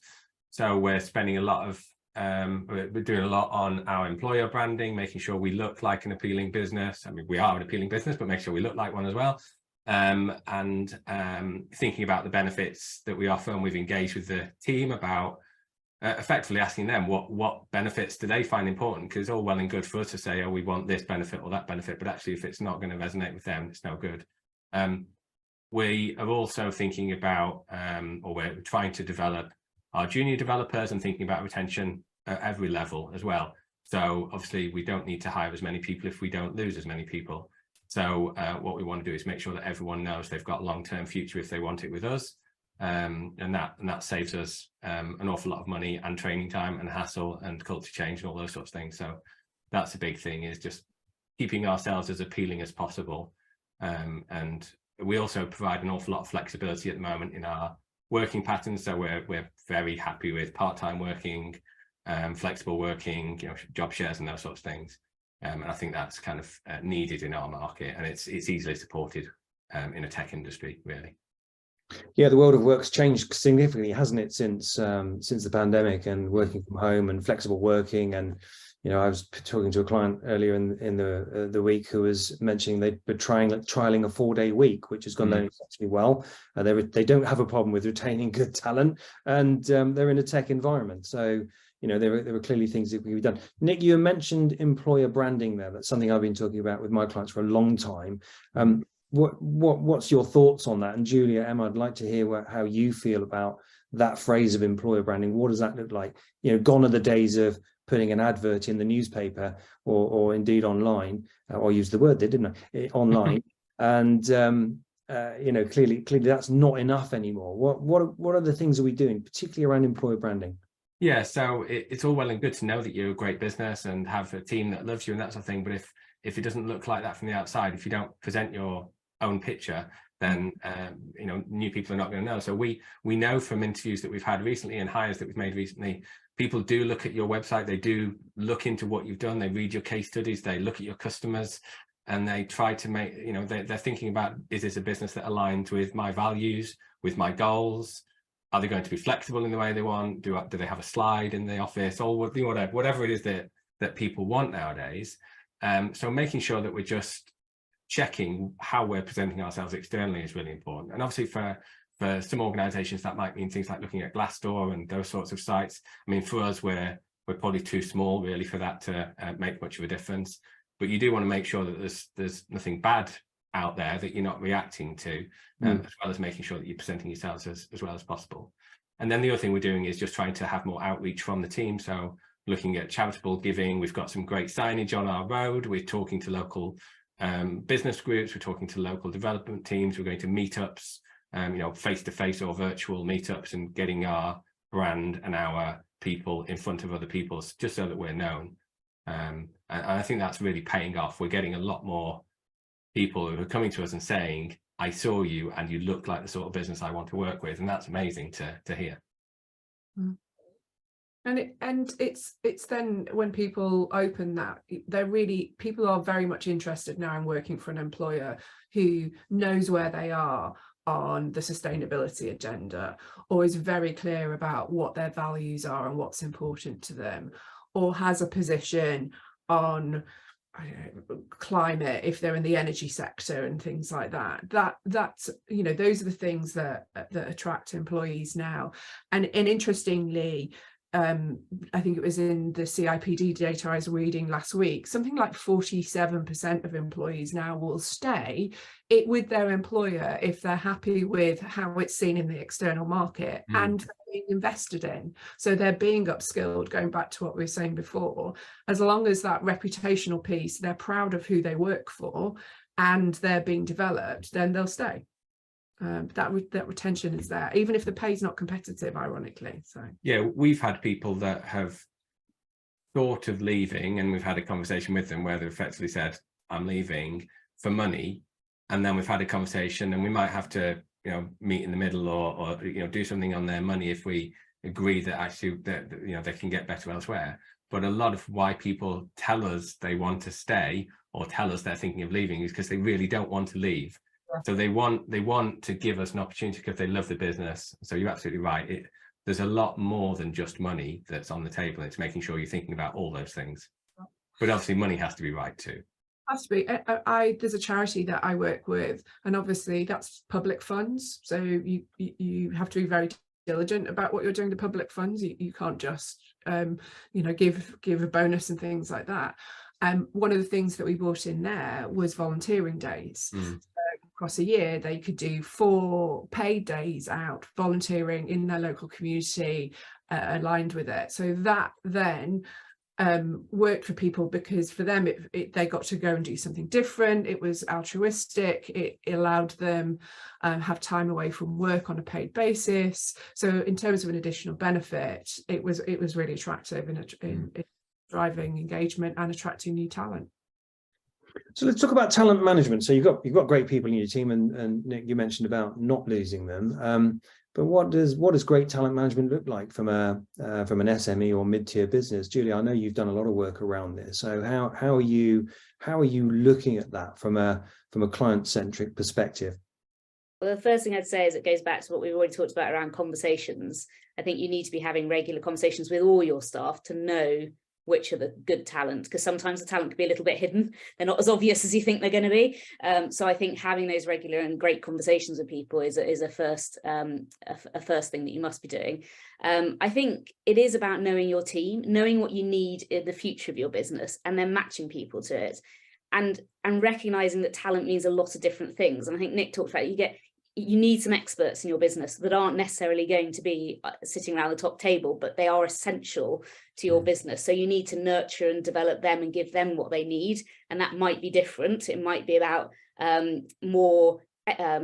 So we're spending a lot of we're doing a lot on our employer branding, making sure we look like an appealing business. I mean, we are an appealing business, but make sure we look like one as well. and thinking about the benefits that we offer. And we've engaged with the team about effectively asking them what benefits do they find important, because it's all well and good for us to say, oh, we want this benefit or that benefit, but actually if it's not going to resonate with them, it's no good. We are also thinking about, or we're trying to develop our junior developers and thinking about retention at every level as well. So obviously we don't need to hire as many people if we don't lose as many people. So what we want to do is make sure that everyone knows they've got a long-term future if they want it with us. And that saves us an awful lot of money and training time and hassle and culture change and all those sorts of things. So that's a big thing, is just keeping ourselves as appealing as possible. And we also provide an awful lot of flexibility at the moment in our working patterns. So we're very happy with part-time working, flexible working, job shares and those sorts of things. And I think that's kind of needed in our market, and it's easily supported in a tech industry, really. Yeah, the world of work's changed significantly, hasn't it, since the pandemic, and working from home and flexible working. And I was talking to a client earlier in the week who was mentioning they'd been trialing a 4-day week, which has gone down exceptionally well. They don't have a problem with retaining good talent, and they're in a tech environment. So there were clearly things that could be done. Nick, you mentioned employer branding there. That's something I've been talking about with my clients for a long time. What's your thoughts on that? And Julia, Emma, I'd like to hear how you feel about that phrase of employer branding. What does that look like? Gone are the days of putting an advert in the newspaper or indeed online, or use the word there, didn't I? Online. And clearly that's not enough anymore. What other things are we doing, particularly around employer branding? Yeah, so it's all well and good to know that you're a great business and have a team that loves you and that sort of thing, but if it doesn't look like that from the outside, if you don't present your own picture, then new people are not going to know. So we know from interviews that we've had recently and hires that we've made recently, people do look at your website, they do look into what you've done, they read your case studies, they look at your customers, and they try to make, they're thinking about, is this a business that aligns with my values, with my goals? Are they going to be flexible in the way they want? Do they have a slide in the office, or whatever it is that people want nowadays? So making sure that we're just checking how we're presenting ourselves externally is really important. And obviously for some organizations that might mean things like looking at Glassdoor and those sorts of sites. I mean, for us, we're probably too small really for that to make much of a difference. But you do want to make sure that there's nothing bad out there that you're not reacting to, as well as making sure that you're presenting yourselves as well as possible. And then the other thing we're doing is just trying to have more outreach from the team. So looking at charitable giving, we've got some great signage on our road. We're talking to local business groups, we're talking to local development teams, we're going to meetups, face-to-face or virtual meetups, and getting our brand and our people in front of other people, just so that we're known. And I think that's really paying off. We're getting a lot more people who are coming to us and saying, I saw you and you look like the sort of business I want to work with, and that's amazing to hear. And it's then when people open that, people are very much interested now in working for an employer who knows where they are on the sustainability agenda, or is very clear about what their values are and what's important to them, or has a position on climate if they're in the energy sector and things like that. That's those are the things that attract employees now. And interestingly, I think it was in the CIPD data I was reading last week, something like 47% of employees now will stay with their employer if they're happy with how it's seen in the external market and they're being invested in. So they're being upskilled, going back to what we were saying before. As long as that reputational piece, they're proud of who they work for and they're being developed, then they'll stay. That retention is there, even if the pay is not competitive, ironically. So yeah, we've had people that have thought of leaving, and we've had a conversation with them where they've effectively said, I'm leaving for money, and then we've had a conversation, and we might have to meet in the middle, or do something on their money if we agree that actually that they can get better elsewhere. But a lot of why people tell us they want to stay or tell us they're thinking of leaving is because they really don't want to leave. So they want to give us an opportunity because they love the business. So you're absolutely right. There's a lot more than just money that's on the table. It's making sure you're thinking about all those things. But obviously money has to be right too. Has to be. There's a charity that I work with, and obviously that's public funds, so you have to be very diligent about what you're doing to public funds. You can't just give a bonus and things like that. One of the things that we brought in there was volunteering days. Across a year, they could do 4 paid days out volunteering in their local community, aligned with it. So that then worked for people, because for them they got to go and do something different. It was altruistic. It allowed them have time away from work on a paid basis. So in terms of an additional benefit, it was really attractive in driving engagement and attracting new talent. So let's talk about talent management. So you've got great people in your team, and Nick, you mentioned about not losing them. But what does great talent management look like from an SME or mid-tier business? Julie, I know you've done a lot of work around this. So how are you looking at that from a client-centric perspective? Well, the first thing I'd say is it goes back to what we've already talked about around conversations. I think you need to be having regular conversations with all your staff to know which are the good talent, because sometimes the talent can be a little bit hidden. They're not as obvious as you think they're going to be. So I think having those regular and great conversations with people is a first thing that you must be doing. I think it is about knowing your team, knowing what you need in the future of your business, and then matching people to it, and recognizing that talent means a lot of different things. And I think Nick talked about it. You need some experts in your business that aren't necessarily going to be sitting around the top table, but they are essential to your business. So you need to nurture and develop them and give them what they need. And that might be different. It might be about more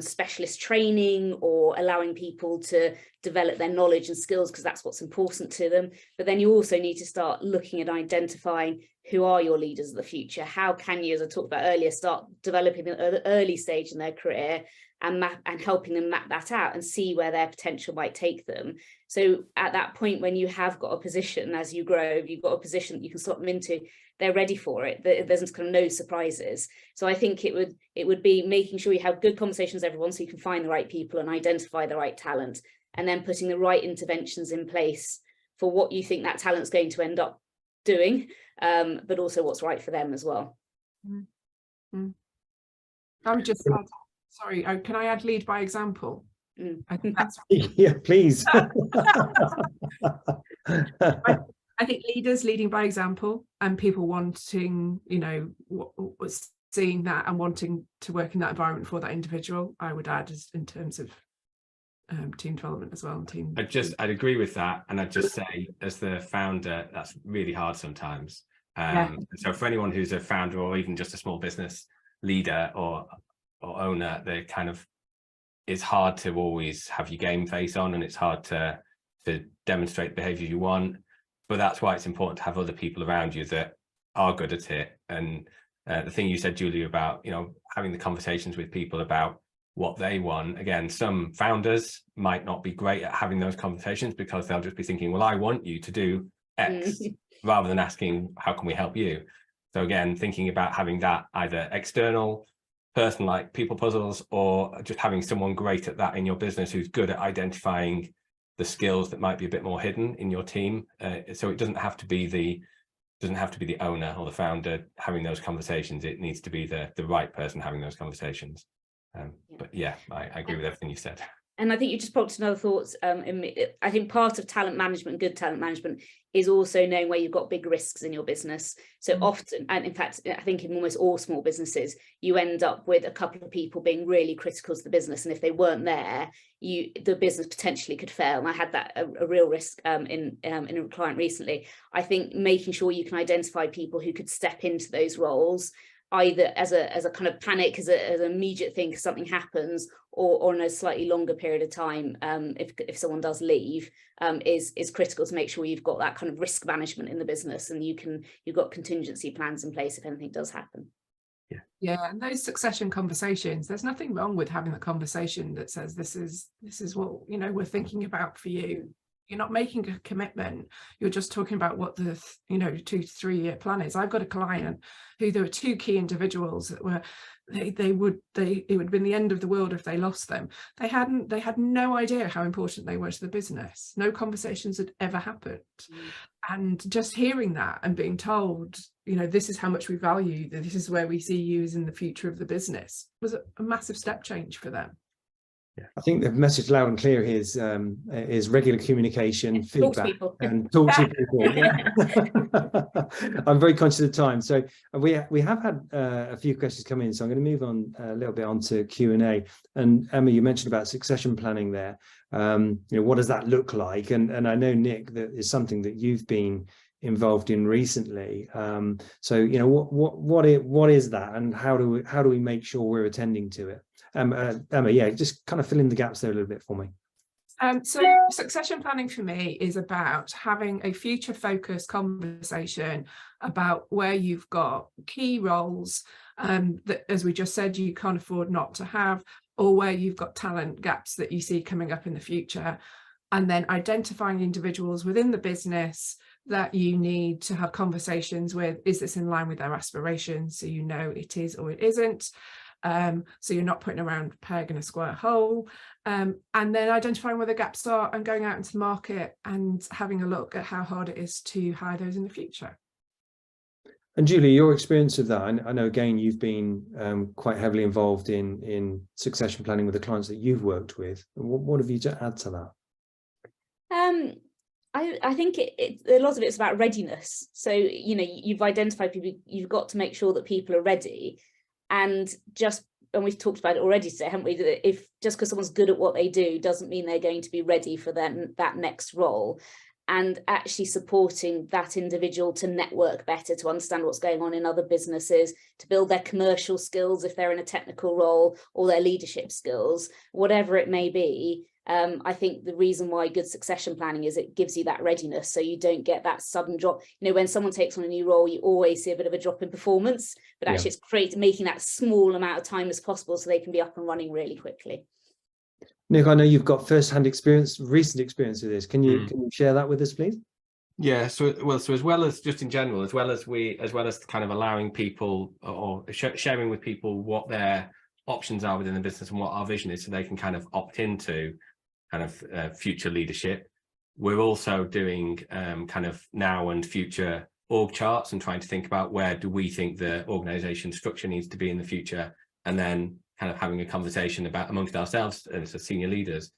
specialist training, or allowing people to develop their knowledge and skills, because that's what's important to them. But then you also need to start looking at identifying who are your leaders of the future. How can you, as I talked about earlier, start developing at an early stage in their career, and helping them map that out and see where their potential might take them. So at that point, when you have got a position, as you grow, you've got a position that you can slot them into, they're ready for it. There's kind of no surprises. So I think it would be making sure you have good conversations with everyone, so you can find the right people and identify the right talent, and then putting the right interventions in place for what you think that talent's going to end up doing, but also what's right for them as well. I would just add, sorry, can I add lead by example? I think that's Yeah, please. I think leaders leading by example, and people wanting, seeing that and wanting to work in that environment for that individual, I would add, as in terms of team development as well. And team. I'd agree with that, and I'd just say, as the founder, that's really hard sometimes. So for anyone who's a founder, or even just a small business leader or owner, they it's hard to always have your game face on, and it's hard to demonstrate the behavior you want. But that's why it's important to have other people around you that are good at it. And the thing you said, Julie, about having the conversations with people about what they want. Again, some founders might not be great at having those conversations, because they'll just be thinking, well, I want you to do X, rather than asking, how can we help you? So again, thinking about having that either external person like People Puzzles, or just having someone great at that in your business who's good at identifying the skills that might be a bit more hidden in your team. So it doesn't have to be the owner or the founder having those conversations. It needs to be the right person having those conversations. But yeah, I agree with everything you said. And I think you just prompted another thought. I think part of talent management, good talent management, is also knowing where you've got big risks in your business. So often, and in fact, I think in almost all small businesses, you end up with a couple of people being really critical to the business. And if they weren't there, the business potentially could fail. And I had that a real risk in a client recently. I think making sure you can identify people who could step into those roles, either as a kind of panic, as an immediate thing because something happens, or in a slightly longer period of time, if someone does leave, is critical to make sure you've got that kind of risk management in the business, and you've got contingency plans in place if anything does happen. Yeah, and those succession conversations, there's nothing wrong with having a conversation that says, this is what we're thinking about for you. You're not making a commitment. You're just talking about what the 2 to 3 year plan is. I've got a client who there were 2 key individuals that were it would have been the end of the world if they lost them. They had no idea how important they were to the business. No conversations had ever happened. And just hearing that and being told, this is how much we value you, this is where we see you as in the future of the business, was a massive step change for them. Yeah, I think the message loud and clear here is regular communication, feedback, and talk to people. Yeah. I'm very conscious of the time, so we have had a few questions come in, so I'm going to move on a little bit onto Q&A. And Emma, you mentioned about succession planning there. What does that look like? And I know, Nick, that is something that you've been involved in recently. So what is that, and how do we make sure we're attending to it? Emma, yeah, just kind of fill in the gaps there a little bit for me. So succession planning for me is about having a future focused conversation about where you've got key roles that, as we just said, you can't afford not to have, or where you've got talent gaps that you see coming up in the future, and then identifying individuals within the business that you need to have conversations with. Is this in line with their aspirations? So it is or it isn't. So you're not putting a round peg in a square hole, and then identifying where the gaps are and going out into the market and having a look at how hard it is to hire those in the future. And Julie, your experience of that, I know again you've been quite heavily involved in succession planning with the clients that you've worked with. What have you to add to that? I think a lot of it's about readiness. So you've identified people, you've got to make sure that people are ready. And we've talked about it already today, haven't we? That if just because someone's good at what they do doesn't mean they're going to be ready for that next role. And actually supporting that individual to network better, to understand what's going on in other businesses, to build their commercial skills if they're in a technical role, or their leadership skills, whatever it may be. I think the reason why good succession planning is it gives you that readiness, so you don't get that sudden drop. When someone takes on a new role, you always see a bit of a drop in performance, but actually it's making that small amount of time as possible so they can be up and running really quickly. Nick, I know you've got first-hand experience, recent experience with this. Can you share that with us, please? Yeah, so as well as just in general, as well as kind of allowing people or sharing with people what their options are within the business and what our vision is, so they can kind of opt into kind of future leadership. We're also doing kind of now and future org charts and trying to think about where do we think the organization structure needs to be in the future, and then kind of having a conversation about amongst ourselves as senior leaders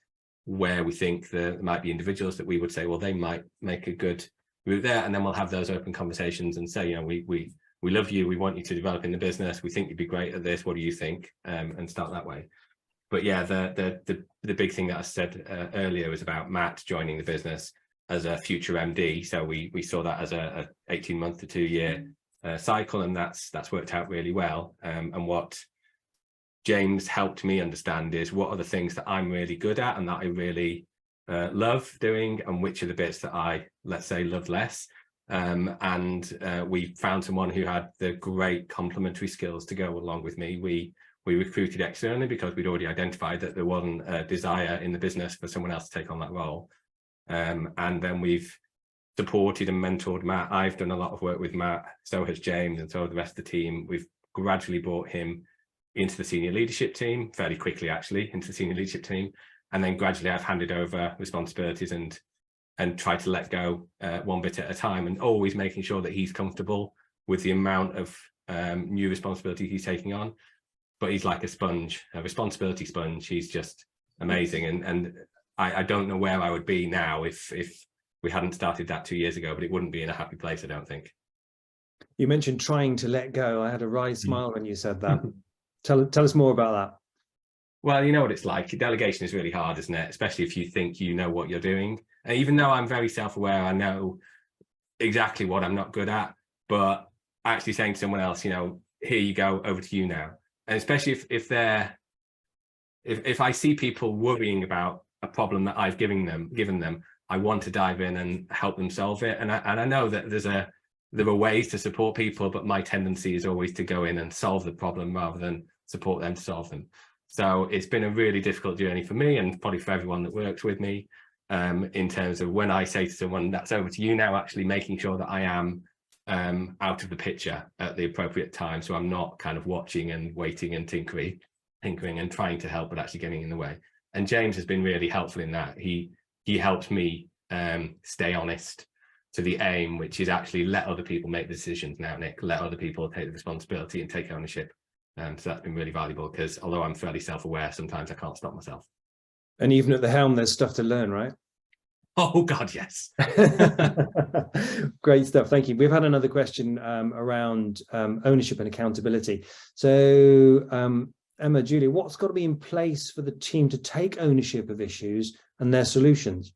where we think there might be individuals that we would say, well, they might make a good route there, and then we'll have those open conversations and say, we love you, we want you to develop in the business, we think you'd be great at this, what do you think, and start that way. But yeah, the big thing that I said earlier was about Matt joining the business as a future MD. So we saw that as a 18-month to 2-year cycle, and that's worked out really well. And what James helped me understand is what are the things that I'm really good at and that I really love doing, and which are the bits that I, let's say, love less. We found someone who had the great complementary skills to go along with me. We recruited externally because we'd already identified that there wasn't a desire in the business for someone else to take on that role. And then we've supported and mentored Matt. I've done a lot of work with Matt, so has James, and so has the rest of the team. We've gradually brought him into the senior leadership team, fairly quickly actually, into the senior leadership team. And then gradually I've handed over responsibilities and tried to let go one bit at a time, and always making sure that he's comfortable with the amount of new responsibility he's taking on. But he's like a sponge, a responsibility sponge. He's just amazing. And I don't know where I would be now if we hadn't started that 2 years ago, but it wouldn't be in a happy place, I don't think. You mentioned trying to let go. I had a wry smile when you said that. Tell us more about that. Well, you know what it's like. Delegation is really hard, isn't it? Especially if you think you know what you're doing. And even though I'm very self-aware, I know exactly what I'm not good at, but actually saying to someone else, here you go, over to you now. And especially if I see people worrying about a problem that I've given them, I want to dive in and help them solve it. And I know that there are ways to support people, but my tendency is always to go in and solve the problem rather than support them to solve them. So it's been a really difficult journey for me, and probably for everyone that works with me. in terms of when I say to someone, that's over to you now, actually making sure that I am out of the picture at the appropriate time. So I'm not kind of watching and waiting and tinkering and trying to help, but actually getting in the way. And James has been really helpful in that. He helps me stay honest to the aim, which is actually let other people make the decisions now, Nick, let other people take the responsibility and take ownership. So that's been really valuable, because although I'm fairly self-aware, sometimes I can't stop myself. And even at the helm, there's stuff to learn, right? Oh God, yes. Great stuff. Thank you. We've had another question around ownership and accountability. So Emma, Julia, what's got to be in place for the team to take ownership of issues and their solutions?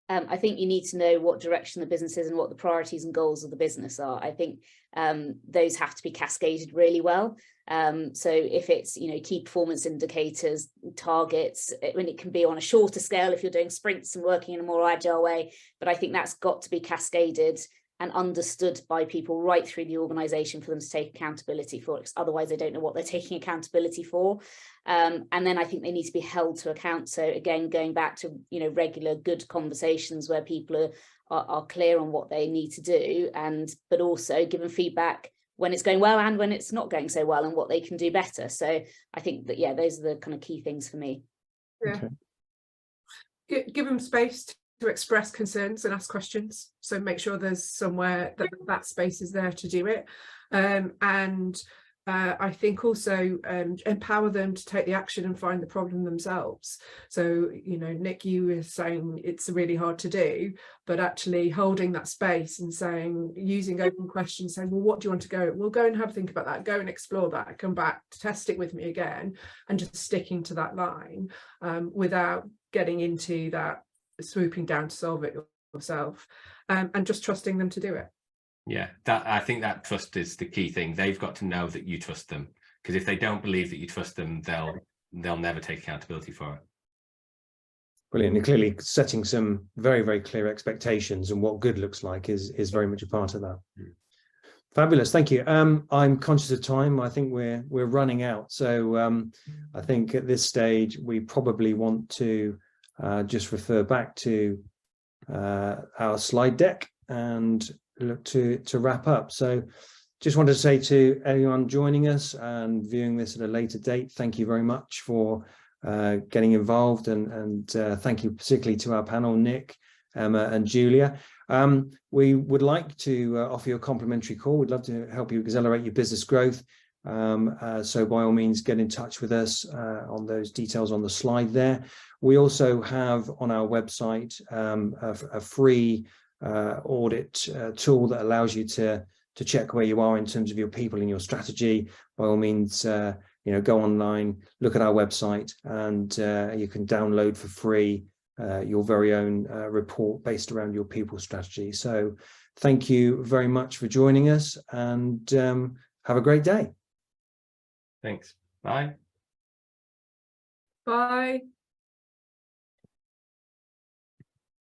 I think you need to know what direction the business is and what the priorities and goals of the business are. I think those have to be cascaded really well. So if it's, you know, key performance indicators, targets, when it can be on a shorter scale if you're doing sprints and working in a more agile way, but I think that's got to be cascaded and understood by people right through the organization for them to take accountability for it, because otherwise they don't know what they're taking accountability for. And then I think they need to be held to account. So again, going back to, you know, regular good conversations where people are clear on what they need to do, but also given feedback when it's going well and when it's not going so well and what they can do better. So I think that, yeah, those are the kind of key things for me. Yeah. Okay. Give them space to express concerns and ask questions. So make sure there's somewhere that space is there to do it. I think also empower them to take the action and find the problem themselves. So, you know, Nick, you were saying it's really hard to do, but actually holding that space and saying, using open questions, saying, well, what do you want to go? We'll go and have a think about that, go and explore that, come back, test it with me again, and just sticking to that line without getting into that swooping down to solve it yourself, and just trusting them to do it. Yeah, I think that trust is the key thing. They've got to know that you trust them, because if they don't believe that you trust them, they'll never take accountability for it. Brilliant. And clearly setting some very, very clear expectations and what good looks like is very much a part of that. Fabulous. Thank you. I'm conscious of time. I think we're running out. So I think at this stage, we probably want to just refer back to our slide deck and look to wrap up. So just wanted to say to anyone joining us and viewing this at a later date, thank you very much for getting involved, and thank you particularly to our panel, Nick, Emma and Julia. We would like to offer you a complimentary call. We'd love to help you accelerate your business growth. So by all means, get in touch with us on those details on the slide there. We also have on our website a free audit tool that allows you to check where you are in terms of your people and your strategy. By all means, you know, go online, look at our website, and you can download for free your very own report based around your people strategy. So thank you very much for joining us, and have a great day. Thanks. Bye. Bye.